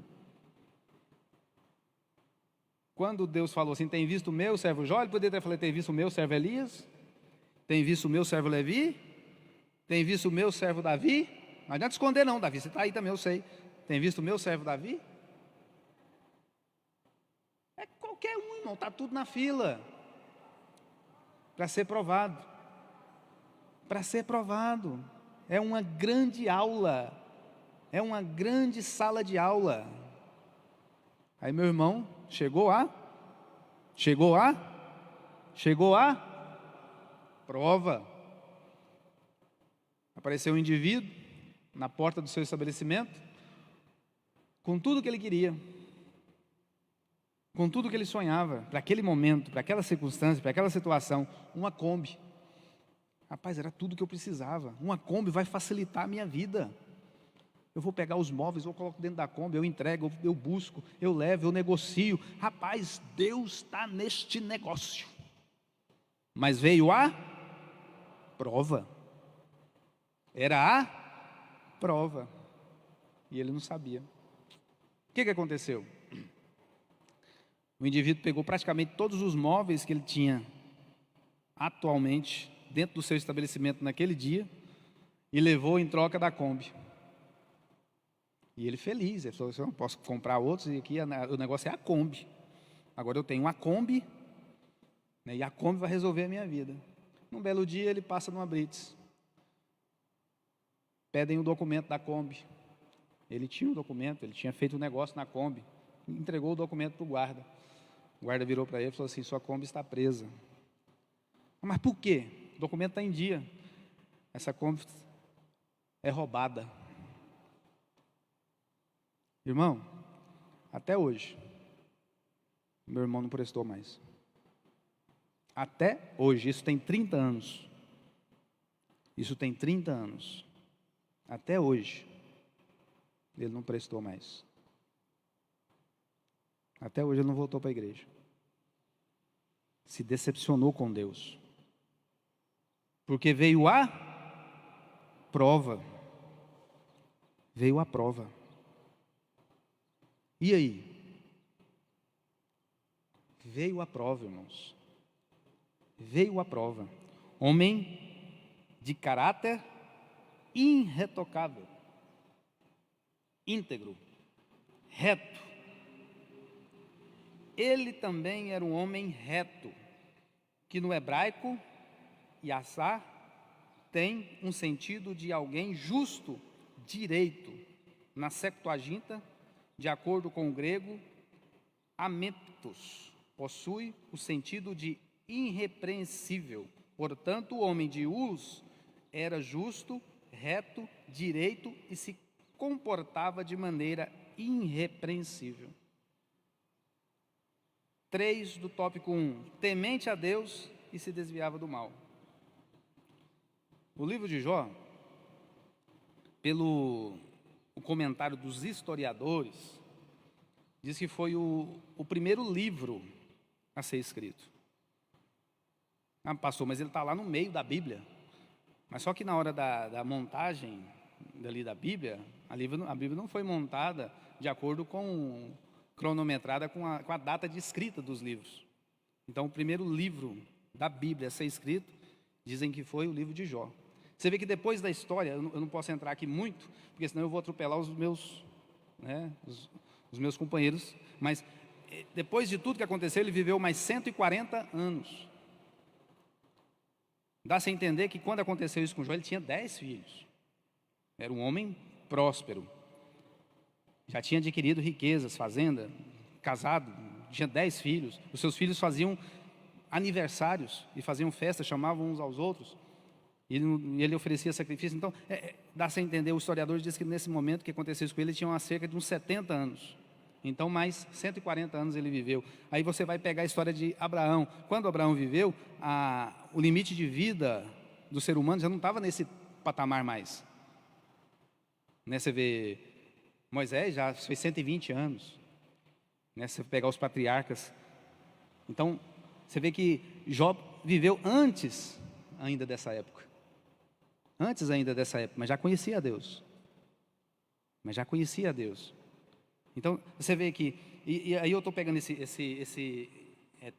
Quando Deus falou assim, tem visto o meu servo Jó, ele poderia ter falado, tem visto o meu servo Elias? Tem visto o meu servo Levi? Tem visto o meu servo Davi? Não adianta esconder não, Davi, você está aí também, eu sei. Tem visto o meu servo Davi? É qualquer um, irmão, está tudo na fila. Para ser provado. Para ser provado. É uma grande aula. É uma grande sala de aula. Aí meu irmão chegou a prova. Apareceu um indivíduo na porta do seu estabelecimento, com tudo que ele queria, com tudo que ele sonhava, para aquele momento, para aquela circunstância, para aquela situação, uma Kombi. Rapaz, era tudo que eu precisava. Uma Kombi vai facilitar a minha vida. Eu vou pegar os móveis, eu coloco dentro da Kombi, eu entrego, eu busco, eu levo, eu negocio. Rapaz, Deus está neste negócio. Mas veio a prova. Era a prova. E ele não sabia. O que aconteceu? O indivíduo pegou praticamente todos os móveis que ele tinha atualmente dentro do seu estabelecimento naquele dia e levou em troca da Kombi. E ele feliz, ele falou assim, eu posso comprar outros, e aqui o negócio é a Kombi. Agora eu tenho uma Kombi, né, e a Kombi vai resolver a minha vida. Num belo dia ele passa numa Brits. Pedem o documento da Kombi. Ele tinha o documento, ele tinha feito o negócio na Kombi, entregou o documento para o guarda. O guarda virou para ele e falou assim: sua Kombi está presa. Mas por quê? O documento está em dia. Essa Kombi é roubada. Irmão, até hoje, meu irmão não prestou mais. Até hoje, isso tem 30 anos. Isso tem 30 anos. Até hoje, ele não prestou mais. Até hoje ele não voltou para a igreja. Se decepcionou com Deus. Porque veio a prova. Veio a prova. E aí? Veio a prova, irmãos. Veio a prova. Homem de caráter irretocável, íntegro, reto. Ele também era um homem reto, que no hebraico, yassar, tem um sentido de alguém justo, direito. Na Septuaginta, de acordo com o grego, amentos, possui o sentido de irrepreensível. Portanto, o homem de Uz era justo, reto, direito e se comportava de maneira irrepreensível. 3 do tópico 1, temente a Deus e se desviava do mal. O livro de Jó, pelo o comentário dos historiadores, diz que foi o primeiro livro a ser escrito. Ah, pastor, mas ele está lá no meio da Bíblia. Mas só que na hora da montagem dali da Bíblia, a Bíblia não foi montada de acordo com, cronometrada com a data de escrita dos livros. Então, o primeiro livro da Bíblia a ser escrito, dizem que foi o livro de Jó. Você vê que depois da história, eu não posso entrar aqui muito, porque senão eu vou atropelar os meus companheiros, mas depois de tudo que aconteceu, ele viveu mais 140 anos. Dá-se a entender que quando aconteceu isso com Jó, ele tinha 10 filhos. Era um homem próspero. Já tinha adquirido riquezas, fazenda, casado, tinha 10 filhos. Os seus filhos faziam aniversários e faziam festas, chamavam uns aos outros. E ele oferecia sacrifício. Então, dá-se a entender, o historiador diz que nesse momento que aconteceu isso com ele, ele tinha cerca de uns 70 anos. Então, mais 140 anos ele viveu. Aí você vai pegar a história de Abraão. Quando Abraão viveu, o limite de vida do ser humano já não estava nesse patamar mais. Né, você vê, Moisés já fez 120 anos. Né, você pegar os patriarcas. Então, você vê que Jó viveu antes ainda dessa época. Antes ainda dessa época, mas já conhecia a Deus. Então, você vê que, e aí eu estou pegando esse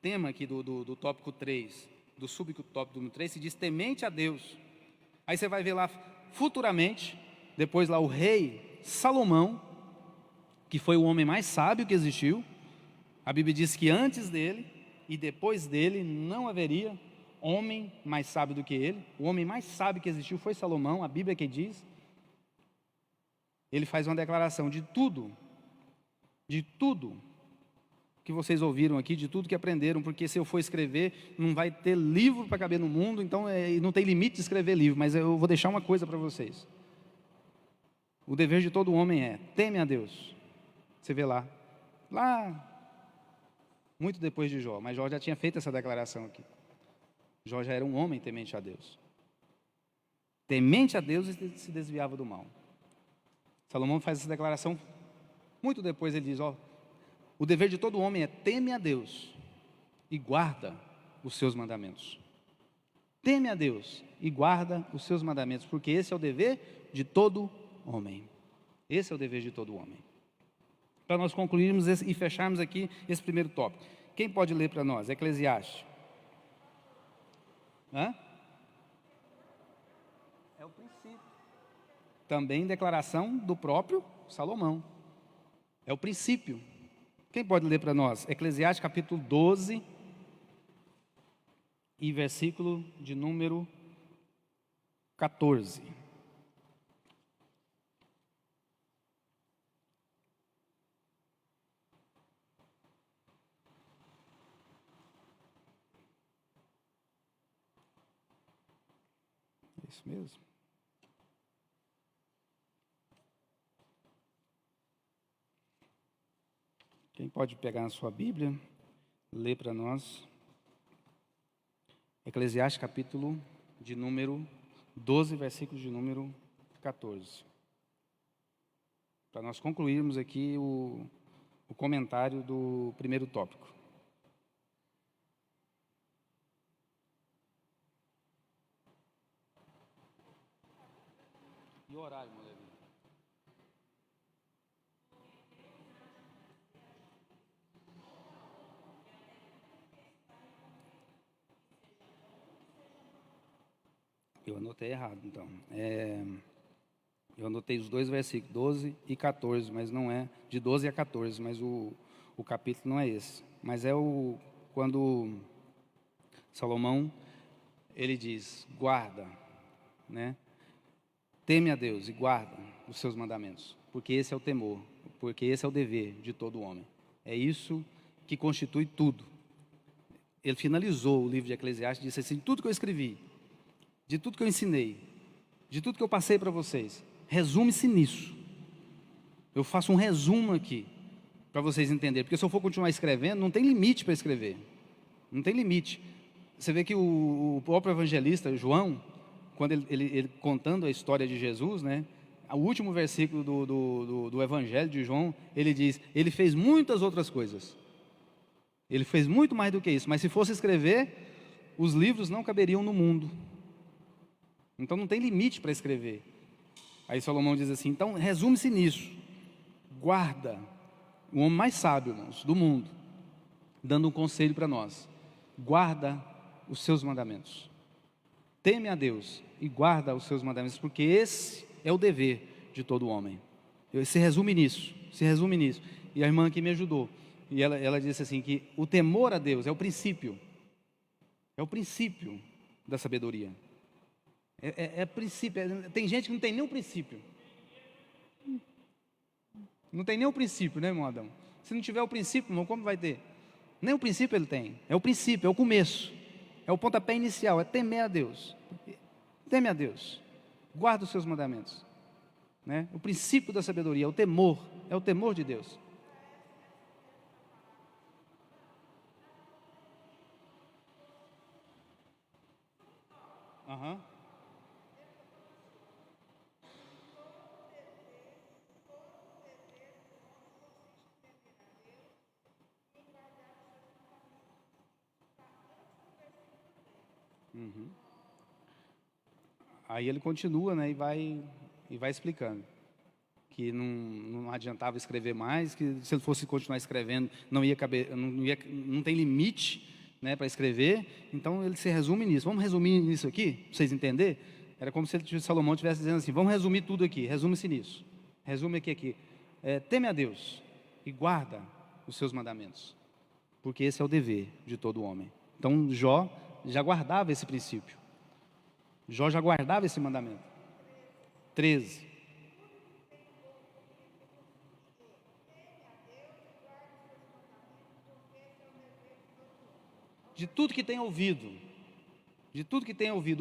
tema aqui do tópico 3, do subtópico número 3, se diz temente a Deus. Aí você vai ver lá, futuramente, depois lá o rei Salomão, que foi o homem mais sábio que existiu. A Bíblia diz que antes dele e depois dele não haveria homem mais sábio do que ele. O homem mais sábio que existiu foi Salomão, a Bíblia que diz. Ele faz uma declaração de tudo que vocês ouviram aqui, de tudo que aprenderam, porque se eu for escrever, não vai ter livro para caber no mundo, então não tem limite de escrever livro, mas eu vou deixar uma coisa para vocês. O dever de todo homem é, teme a Deus. Você vê lá, muito depois de Jó, mas Jó já tinha feito essa declaração aqui. Jó já era um homem temente a Deus. Temente a Deus e se desviava do mal. Salomão faz essa declaração, muito depois ele diz, o dever de todo homem é teme a Deus e guarda os seus mandamentos. Teme a Deus e guarda os seus mandamentos, porque esse é o dever de todo homem. Esse é o dever de todo homem. Para nós concluirmos e fecharmos aqui esse primeiro tópico. Quem pode ler para nós? Eclesiastes. É o princípio. Também declaração do próprio Salomão. É o princípio. Quem pode ler para nós? Eclesiastes capítulo 12 e versículo de número 14. Isso mesmo. Quem pode pegar na sua Bíblia, ler para nós. Eclesiastes capítulo de número 12, versículo de número 14. Para nós concluirmos aqui o comentário do primeiro tópico. E o horário, meu Levi? Eu anotei errado, então. Eu anotei os dois versículos, 12 e 14, mas não é de 12 a 14, mas o capítulo não é esse. Mas é quando Salomão, ele diz, guarda, né? Teme a Deus e guarda os seus mandamentos, porque esse é o temor, porque esse é o dever de todo homem. É isso que constitui tudo. Ele finalizou o livro de Eclesiastes e disse assim, tudo que eu escrevi, de tudo que eu ensinei, de tudo que eu passei para vocês, resume-se nisso. Eu faço um resumo aqui, para vocês entenderem, porque se eu for continuar escrevendo, não tem limite para escrever, não tem limite. Você vê que o próprio evangelista, João, quando ele contando a história de Jesus, né, o último versículo do evangelho de João, ele diz, ele fez muitas outras coisas, ele fez muito mais do que isso, mas se fosse escrever, os livros não caberiam no mundo. Então não tem limite para escrever. Aí Salomão diz assim, então resume-se nisso, guarda, o homem mais sábio, irmãos, do mundo, dando um conselho para nós, guarda os seus mandamentos, teme a Deus e guarda os seus mandamentos, porque esse é o dever de todo homem. Se resume nisso, e a irmã aqui me ajudou, e ela disse assim, que o temor a Deus é o princípio da sabedoria. É princípio. Tem gente que não tem nem o princípio. Não tem nem o princípio, né, irmão Adão? Se não tiver o princípio, irmão, como vai ter? Nem o princípio ele tem. É o princípio, é o começo. É o pontapé inicial, é temer a Deus. Teme a Deus. Guarda os seus mandamentos. Né? O princípio da sabedoria é o temor de Deus. Aham. Uhum. Aí ele continua, né, e vai explicando que não adiantava escrever mais, que se ele fosse continuar escrevendo não ia caber, não tem limite, né, para escrever. Então ele se resume nisso. Vamos resumir nisso aqui, para vocês entenderem? Era como se Salomão estivesse dizendo assim, vamos resumir tudo aqui, resume-se nisso. Resume aqui. Teme a Deus e guarda os seus mandamentos, porque esse é o dever de todo homem. Então Jó já guardava esse princípio. Jó já guardava esse mandamento. 13. De tudo que tem ouvido,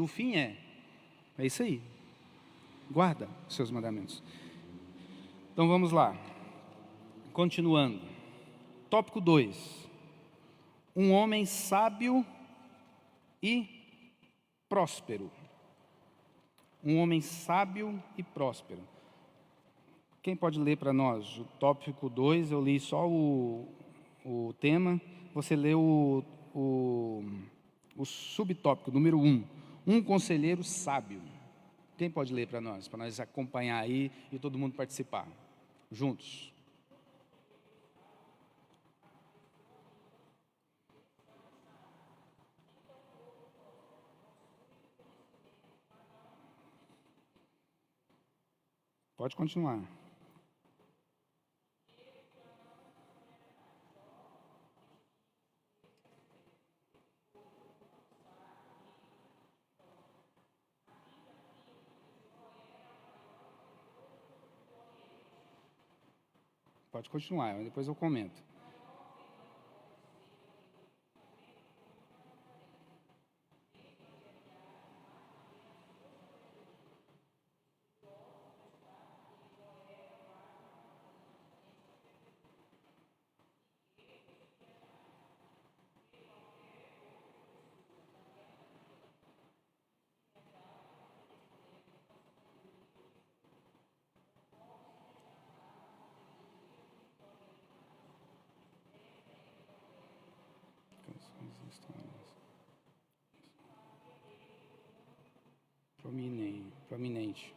o fim é isso aí. Guarda os seus mandamentos. Então vamos lá. Continuando. Tópico 2. Um homem sábio e próspero. Um homem sábio e próspero. Quem pode ler para nós? O tópico 2, eu li só o tema. Você leu o subtópico, número 1. Um conselheiro sábio. Quem pode ler para nós acompanhar aí e todo mundo participar? Juntos. Pode continuar. Pode continuar, depois eu comento. Prominente.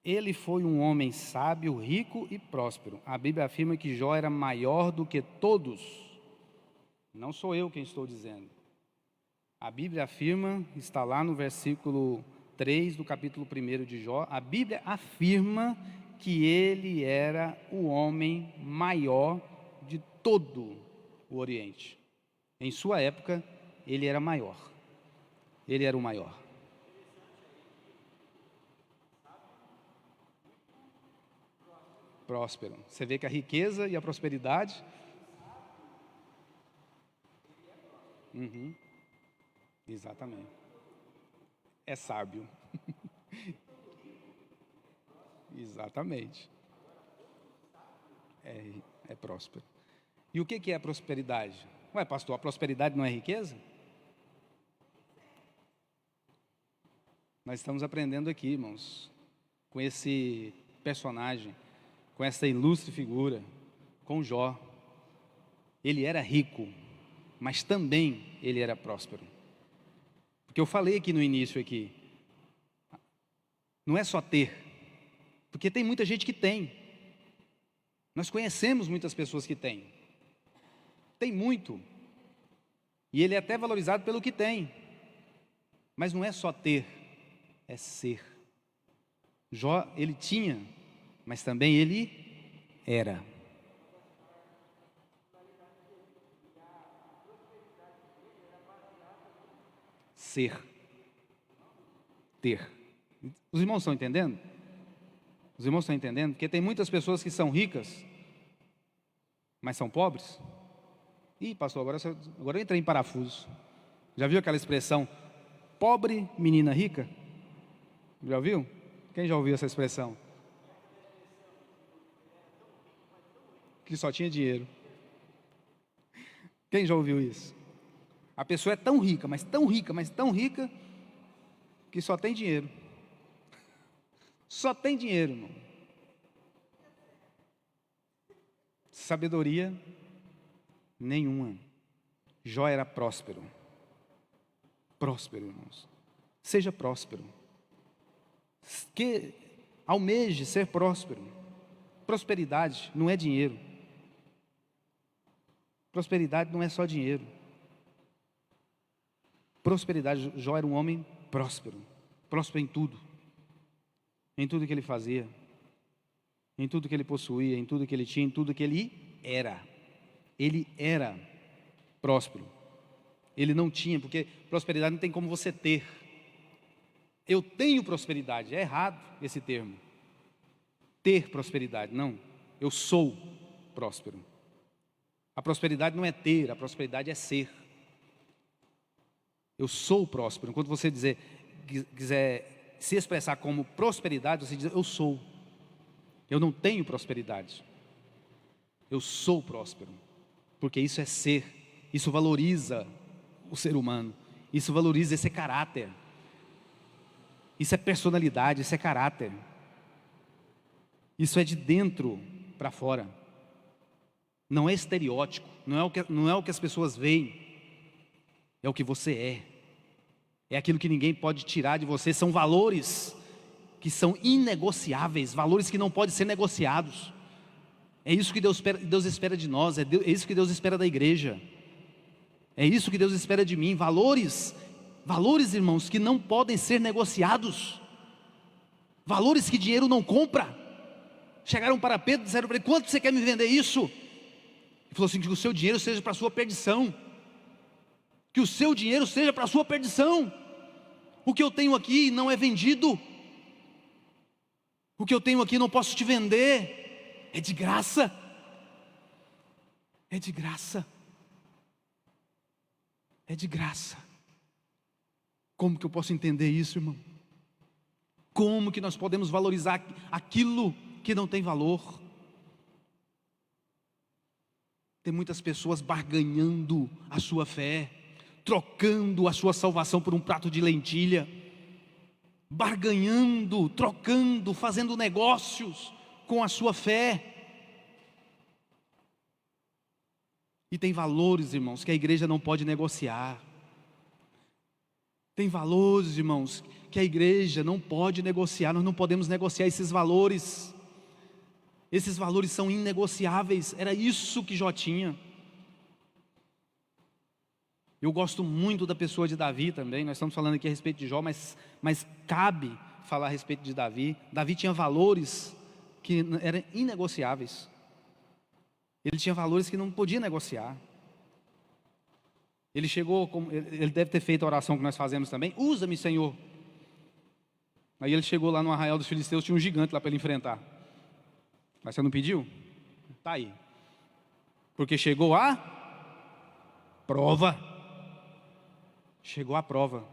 Ele foi um homem sábio, rico e próspero. A Bíblia afirma que Jó era maior do que todos. Não sou eu quem estou dizendo. A Bíblia afirma, está lá no versículo 3 do capítulo 1 de Jó, a Bíblia afirma que ele era o homem maior de todo o Oriente. Em sua época, ele era maior. Ele era o maior. Próspero. Você vê que a riqueza e a prosperidade... Exatamente. É sábio. Exatamente. É próspero. E o que é a prosperidade? Ué, pastor, a prosperidade não é riqueza? Nós estamos aprendendo aqui, irmãos, com esse personagem, com essa ilustre figura, com Jó. Ele era rico, mas também ele era próspero. Porque eu falei aqui no início aqui, não é só ter, porque tem muita gente que tem. Nós conhecemos muitas pessoas que têm. Tem muito. E ele é até valorizado pelo que tem. Mas não é só ter, é ser. Jó, ele tinha, mas também ele era. Ser. Ter. Os irmãos estão entendendo? Os irmãos estão entendendo? Porque tem muitas pessoas que são ricas, mas são pobres. Ih, pastor, agora eu entrei em parafuso. Já viu aquela expressão, pobre menina rica? Já ouviu? Quem já ouviu essa expressão? Que só tinha dinheiro. Quem já ouviu isso? A pessoa é tão rica, mas tão rica, mas tão rica, que só tem dinheiro. Só tem dinheiro, irmão. Sabedoria nenhuma. Jó era próspero. Próspero, irmãos. Seja próspero. Que almeje ser próspero. Prosperidade não é dinheiro. Prosperidade não é só dinheiro. Prosperidade, Jó era um homem próspero. Próspero em tudo. Em tudo que ele fazia. Em tudo que ele possuía, em tudo que ele tinha, em tudo que ele era. Ele era próspero. Ele não tinha, porque prosperidade não tem como você ter. Eu tenho prosperidade, é errado esse termo. Ter prosperidade, não. Eu sou próspero. A prosperidade não é ter, a prosperidade é ser. Eu sou próspero. Enquanto você quiser se expressar como prosperidade, você diz, eu sou. Eu não tenho prosperidade. Eu sou próspero. Porque isso é ser. Isso valoriza o ser humano. Isso valoriza esse caráter. Isso é personalidade, isso é caráter. Isso é de dentro para fora. Não é estereótipo, não é o que as pessoas veem. É o que você é. É aquilo que ninguém pode tirar de você. São valores que são inegociáveis, valores que não podem ser negociados. É isso que Deus espera de nós, é isso que Deus espera da igreja. É isso que Deus espera de mim, valores, irmãos, que não podem ser negociados. Valores que dinheiro não compra. Chegaram para Pedro e disseram para ele, quanto você quer me vender isso? Ele falou assim, que o seu dinheiro seja para a sua perdição. Que o seu dinheiro seja para a sua perdição. O que eu tenho aqui não é vendido. O que eu tenho aqui não posso te vender. É de graça. É de graça. É de graça. Como que eu posso entender isso, irmão? Como que nós podemos valorizar aquilo que não tem valor? Tem muitas pessoas barganhando a sua fé, trocando a sua salvação por um prato de lentilha, barganhando, trocando, fazendo negócios com a sua fé. E tem valores, irmãos, que a igreja não pode negociar. Tem valores, irmãos, que a igreja não pode negociar. Nós não podemos negociar esses valores. Esses valores são inegociáveis. Era isso que Jó tinha. Eu gosto muito da pessoa de Davi também. Nós estamos falando aqui a respeito de Jó, mas cabe falar a respeito de Davi. Davi tinha valores que eram inegociáveis. Ele tinha valores que não podia negociar. Ele chegou, ele deve ter feito a oração que nós fazemos também: usa-me, Senhor. Aí ele chegou lá no arraial dos filisteus, tinha um gigante lá para ele enfrentar. Mas você não pediu? Está aí. Porque chegou a prova. Chegou a prova.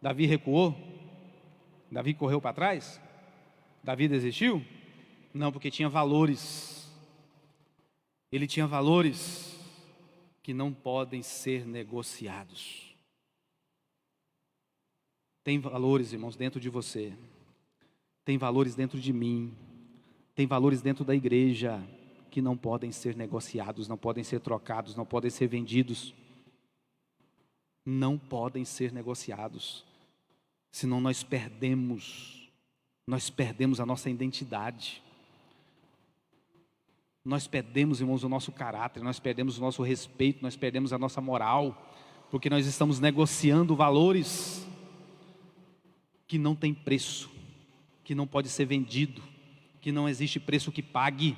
Davi recuou? Davi correu para trás? Davi desistiu? Não, porque tinha valores. Ele tinha valores que não podem ser negociados. Tem valores, irmãos, dentro de você. Tem valores dentro de mim. Tem valores dentro da igreja que não podem ser negociados, não podem ser trocados, não podem ser vendidos. Não podem ser negociados. Senão nós perdemos a nossa identidade. Nós perdemos, irmãos, o nosso caráter, nós perdemos o nosso respeito, nós perdemos a nossa moral, porque nós estamos negociando valores que não tem preço, que não pode ser vendido, que não existe preço que pague.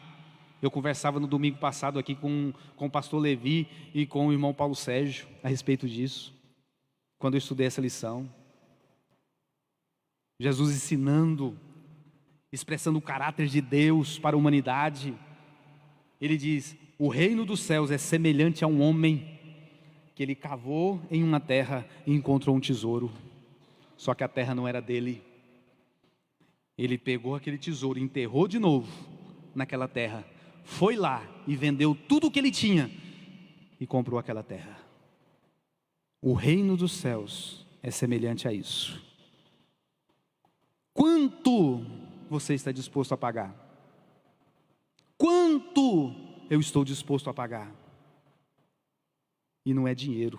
Eu conversava no domingo passado aqui com o pastor Levi e com o irmão Paulo Sérgio a respeito disso, quando eu estudei essa lição. Jesus ensinando, expressando o caráter de Deus para a humanidade. Ele diz: o reino dos céus é semelhante a um homem que ele cavou em uma terra e encontrou um tesouro. Só que a terra não era dele. Ele pegou aquele tesouro, enterrou de novo naquela terra, foi lá e vendeu tudo o que ele tinha e comprou aquela terra. O reino dos céus é semelhante a isso. Quanto você está disposto a pagar? Quanto eu estou disposto a pagar? E não é dinheiro.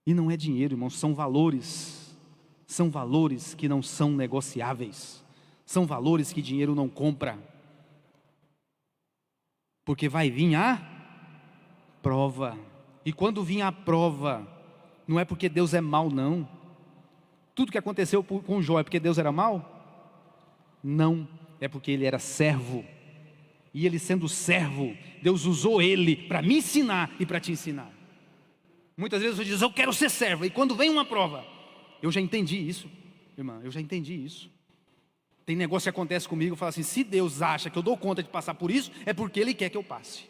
E não é dinheiro, irmãos, são valores. São valores que não são negociáveis. São valores que dinheiro não compra. Porque vai vir a prova. E quando vir a prova, não é porque Deus é mau, não. Tudo que aconteceu com Jó é porque Deus era mau? Não. É porque ele era servo, e ele sendo servo, Deus usou ele para me ensinar e para te ensinar. Muitas vezes você diz: eu quero ser servo, e quando vem uma prova, eu já entendi isso, irmã, eu já entendi isso. Tem negócio que acontece comigo, eu falo assim: se Deus acha que eu dou conta de passar por isso, é porque Ele quer que eu passe.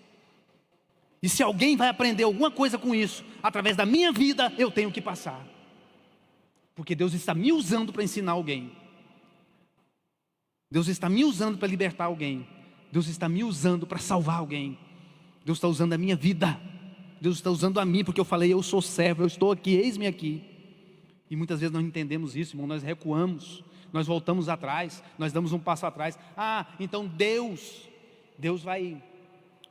E se alguém vai aprender alguma coisa com isso, através da minha vida, eu tenho que passar, porque Deus está me usando para ensinar alguém. Deus está me usando para libertar alguém. Deus está me usando para salvar alguém. Deus está usando a minha vida. Deus está usando a mim, porque eu falei: eu sou servo, eu estou aqui, eis-me aqui. E muitas vezes nós não entendemos isso, irmão. Nós recuamos, nós voltamos atrás, nós damos um passo atrás. Então Deus vai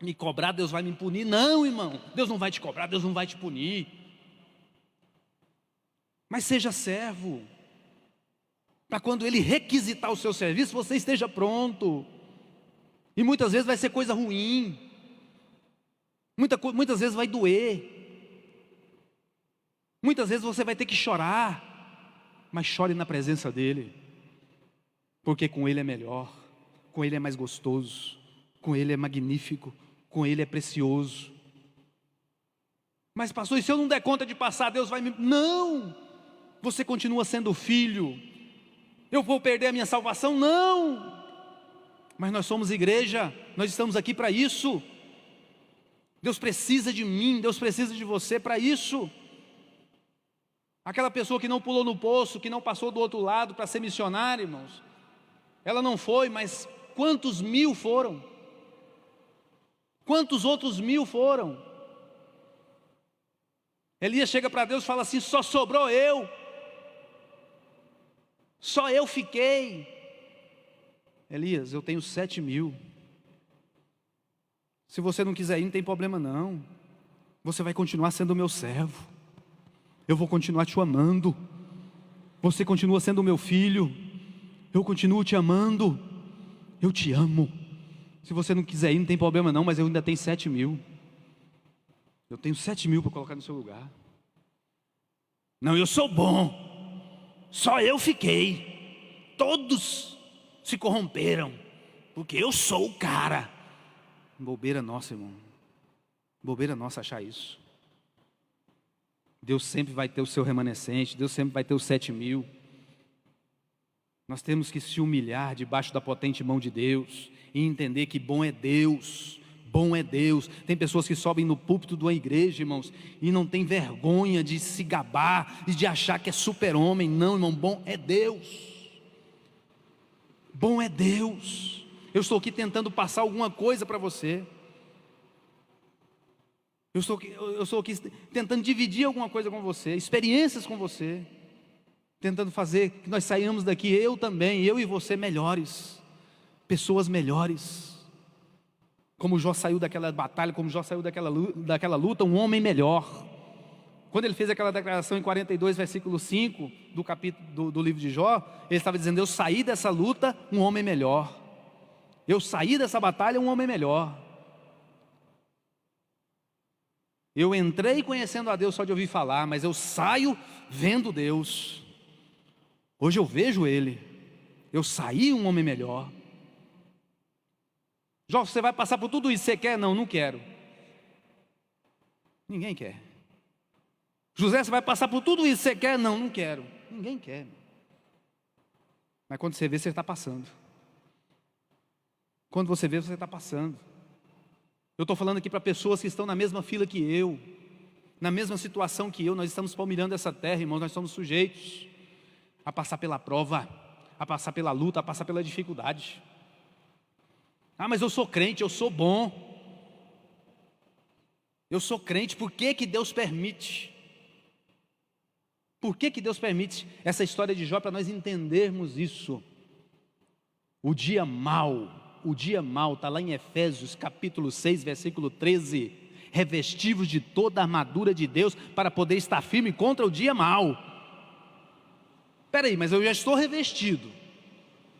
me cobrar, Deus vai me punir. Não, irmão, Deus não vai te cobrar, Deus não vai te punir. Mas seja servo, para quando Ele requisitar o seu serviço, você esteja pronto. E muitas vezes vai ser coisa ruim, muitas vezes vai doer, muitas vezes você vai ter que chorar, mas chore na presença dEle, porque com Ele é melhor, com Ele é mais gostoso, com Ele é magnífico, com Ele é precioso. Mas pastor, e se eu não der conta de passar, Deus vai me... Não, você continua sendo filho. Eu vou perder a minha salvação? Não. Mas nós somos igreja, nós estamos aqui para isso. Deus precisa de mim, Deus precisa de você para isso. Aquela pessoa que não pulou no poço, que não passou do outro lado para ser missionária, irmãos, ela não foi, mas quantos mil foram? Quantos outros mil foram? Elias chega para Deus e fala assim: só sobrou eu. Só eu fiquei. Elias, eu tenho 7.000. Se você não quiser ir, não tem problema não. Você vai continuar sendo meu servo. Eu vou continuar te amando. Você continua sendo meu filho. Eu continuo te amando. Eu te amo. Se você não quiser ir, não tem problema não, mas eu ainda tenho 7.000. Eu tenho 7.000 para colocar no seu lugar. Não, eu sou bom. Só eu fiquei. Todos se corromperam. Porque eu sou o cara. Bobeira nossa, irmão. Bobeira nossa achar isso. Deus sempre vai ter o seu remanescente. Deus sempre vai ter os 7.000. Nós temos que se humilhar debaixo da potente mão de Deus e entender que bom é Deus. Bom é Deus. Tem pessoas que sobem no púlpito de uma igreja, irmãos, e não tem vergonha de se gabar e de achar que é super-homem. Não, irmão, bom é Deus. Bom é Deus. Eu estou aqui tentando passar alguma coisa para você. Eu estou aqui tentando dividir alguma coisa com você, experiências com você, tentando fazer que nós saiamos daqui, eu também, eu e você melhores, pessoas melhores. Como Jó saiu daquela batalha, como Jó saiu daquela luta, um homem melhor. Quando ele fez aquela declaração em 42, versículo 5 do capítulo do livro de Jó, ele estava dizendo: eu saí dessa luta um homem melhor. Eu saí dessa batalha um homem melhor. Eu entrei conhecendo a Deus só de ouvir falar, mas eu saio vendo Deus. Hoje eu vejo Ele. Eu saí um homem melhor. Jó, você vai passar por tudo isso, você quer? Não, não quero. Ninguém quer. José, você vai passar por tudo isso, você quer? Não, não quero. Ninguém quer. Mas quando você vê, você está passando. Quando você vê, você está passando. Eu estou falando aqui para pessoas que estão na mesma fila que eu, na mesma situação que eu. Nós estamos palmilhando essa terra, irmãos. Nós somos sujeitos a passar pela prova, a passar pela luta, a passar pela dificuldade. Ah, mas eu sou crente, eu sou bom. Eu sou crente, por que que Deus permite? Por que que Deus permite essa história de Jó? Para nós entendermos isso. O dia mau está lá em Efésios capítulo 6, versículo 13. Revestivos de toda a armadura de Deus para poder estar firme contra o dia mau. Espera aí, mas eu já estou revestido.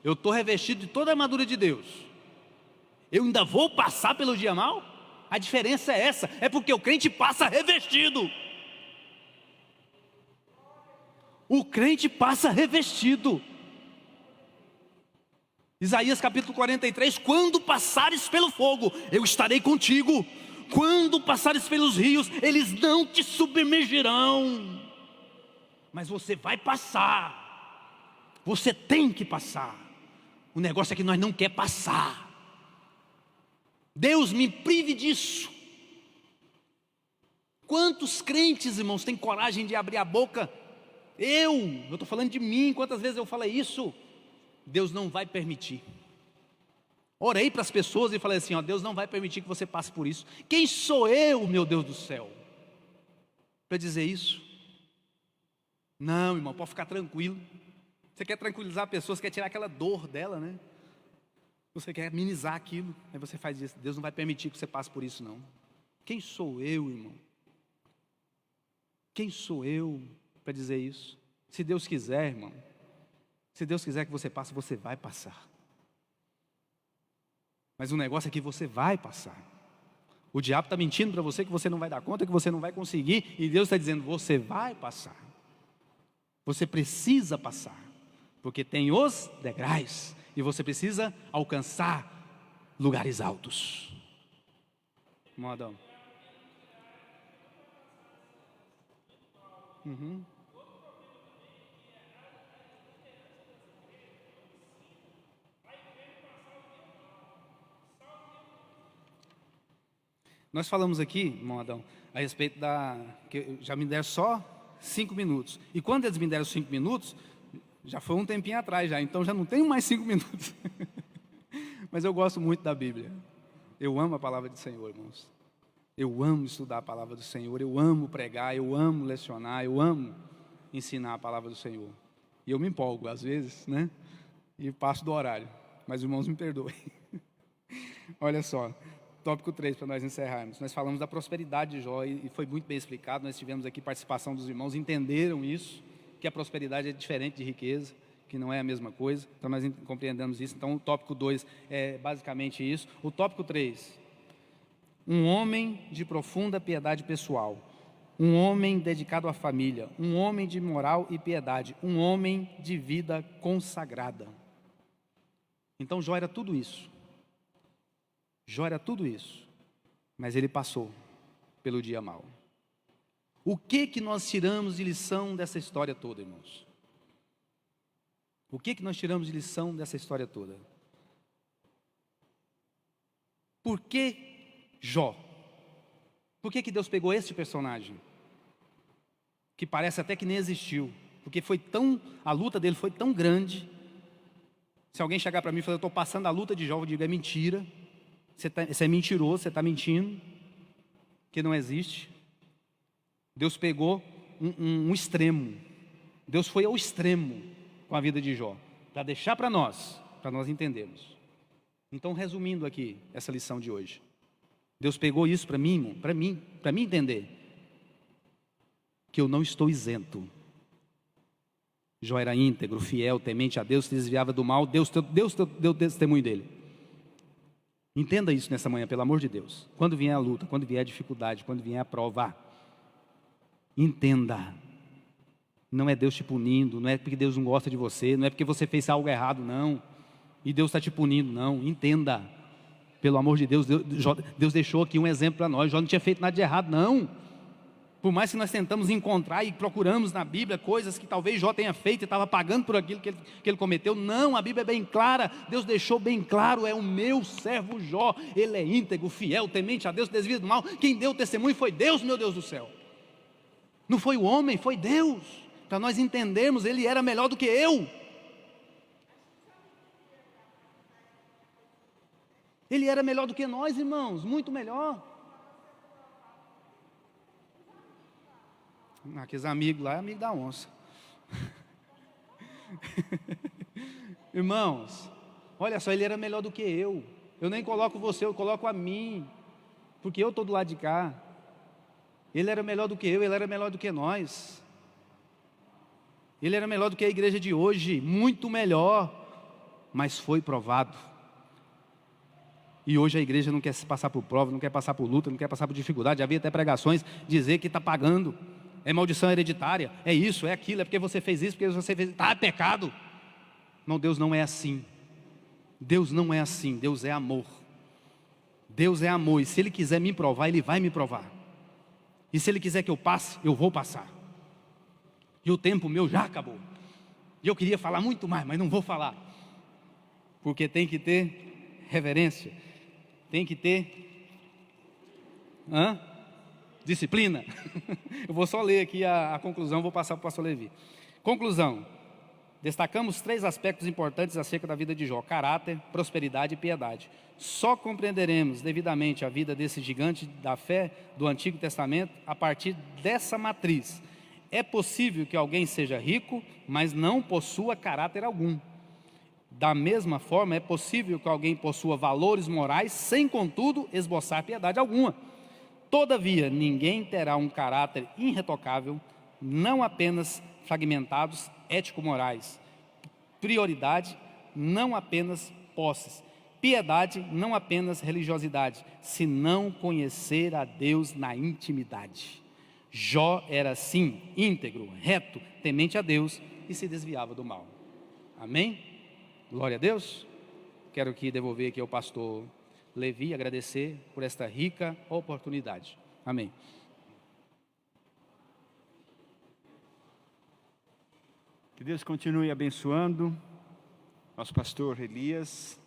Eu estou revestido de toda a armadura de Deus. Eu ainda vou passar pelo dia mau? A diferença é essa, é porque o crente passa revestido. O crente passa revestido. Isaías capítulo 43, quando passares pelo fogo, eu estarei contigo. Quando passares pelos rios, eles não te submergirão. Mas você vai passar. Você tem que passar. O negócio é que nós não quer passar. Deus me prive disso. Quantos crentes, irmãos, têm coragem de abrir a boca? Eu estou falando de mim, quantas vezes eu falei isso? Deus não vai permitir. Orei para as pessoas e falei assim, ó, Deus não vai permitir que você passe por isso. Quem sou eu, meu Deus do céu, para dizer isso? Não, irmão, pode ficar tranquilo. Você quer tranquilizar a pessoa, você quer tirar aquela dor dela, né? Você quer minimizar aquilo, aí você faz isso. Deus não vai permitir que você passe por isso, não. Quem sou eu, irmão? Quem sou eu para dizer isso? Se Deus quiser, irmão, se Deus quiser que você passe, você vai passar. Mas o negócio é que você vai passar. O diabo está mentindo para você que você não vai dar conta, que você não vai conseguir, e Deus está dizendo, você vai passar. Você precisa passar, porque tem os degraus, e você precisa alcançar lugares altos. Modão. Nós falamos aqui, irmão Adão, a respeito que já me deram só 5 minutos. E quando eles me deram 5 minutos, já foi um tempinho atrás já, então já não tenho mais 5 minutos. Mas eu gosto muito da Bíblia. Eu amo a palavra do Senhor, irmãos. Eu amo estudar a palavra do Senhor, eu amo pregar, eu amo lecionar, eu amo ensinar a palavra do Senhor. E eu me empolgo às vezes, né? E passo do horário, mas os irmãos me perdoem. Olha só, tópico 3, para nós encerrarmos. Nós falamos da prosperidade de Jó e foi muito bem explicado. Nós tivemos aqui participação dos irmãos, entenderam isso, que a prosperidade é diferente de riqueza, que não é a mesma coisa. Então nós compreendemos isso. Então o tópico 2 é basicamente isso. O tópico 3, um homem de profunda piedade pessoal, um homem dedicado à família, um homem de moral e piedade, um homem de vida consagrada. Então Jó era tudo isso. Jó era tudo isso, mas ele passou pelo dia mau. O que nós tiramos de lição dessa história toda, irmãos? O que nós tiramos de lição dessa história toda? Por que Jó? Por que Deus pegou esse personagem? Que parece até que nem existiu, porque a luta dele foi tão grande. Se alguém chegar para mim e falar, eu estou passando a luta de Jó, eu digo, é mentira. Você é mentiroso, você está mentindo, que não existe. Deus pegou um extremo. Deus foi ao extremo com a vida de Jó, para deixar para nós entendermos. Então, resumindo aqui essa lição de hoje, Deus pegou isso para mim entender que eu não estou isento. Jó era íntegro, fiel, temente a Deus, se desviava do mal. Deus deu testemunho dele. Entenda isso nessa manhã, pelo amor de Deus. Quando vier a luta, quando vier a dificuldade, quando vier a prova, entenda. Não é Deus te punindo, não é porque Deus não gosta de você, não é porque você fez algo errado, não. E Deus está te punindo, não. Entenda. Pelo amor de Deus, Deus deixou aqui um exemplo para nós. Jó não tinha feito nada de errado, não. Por mais que nós tentamos encontrar e procuramos na Bíblia coisas que talvez Jó tenha feito e estava pagando por aquilo que ele cometeu. Não, a Bíblia é bem clara. Deus deixou bem claro, é o meu servo Jó. Ele é íntegro, fiel, temente a Deus, desvia do mal. Quem deu o testemunho foi Deus, meu Deus do céu. Não foi o homem, foi Deus. Para nós entendermos, ele era melhor do que eu. Ele era melhor do que nós, irmãos, muito melhor. Aqueles amigos lá, é amigo da onça. Irmãos, olha só, ele era melhor do que eu. Eu nem coloco você, eu coloco a mim, porque eu estou do lado de cá. Ele era melhor do que eu, ele era melhor do que nós. Ele era melhor do que a igreja de hoje, muito melhor, mas foi provado. E hoje a igreja não quer passar por prova, não quer passar por luta, não quer passar por dificuldade. Havia até pregações dizer que está pagando. É maldição hereditária, é isso, é aquilo, é porque você fez isso, porque você fez isso, é pecado. Não, Deus não é assim. Deus não é assim, Deus é amor. Deus é amor, e se Ele quiser me provar, Ele vai me provar. E se Ele quiser que eu passe, eu vou passar. E o tempo meu já acabou. E eu queria falar muito mais, mas não vou falar. Porque tem que ter reverência, tem que ter disciplina. Eu vou só ler aqui a conclusão, vou passar para o pastor Levi. Conclusão: destacamos 3 aspectos importantes acerca da vida de Jó: caráter, prosperidade e piedade. Só compreenderemos devidamente a vida desse gigante da fé do Antigo Testamento a partir dessa matriz. É possível que alguém seja rico, mas não possua caráter algum. Da mesma forma, é possível que alguém possua valores morais, sem, contudo, esboçar piedade alguma. Todavia, ninguém terá um caráter irretocável, não apenas fragmentados, ético-morais. Prioridade, não apenas posses. Piedade, não apenas religiosidade, senão conhecer a Deus na intimidade. Jó era assim, íntegro, reto, temente a Deus e se desviava do mal. Amém? Glória a Deus. Quero aqui devolver aqui ao pastor Levi, agradecer por esta rica oportunidade. Amém. Que Deus continue abençoando nosso pastor Elias.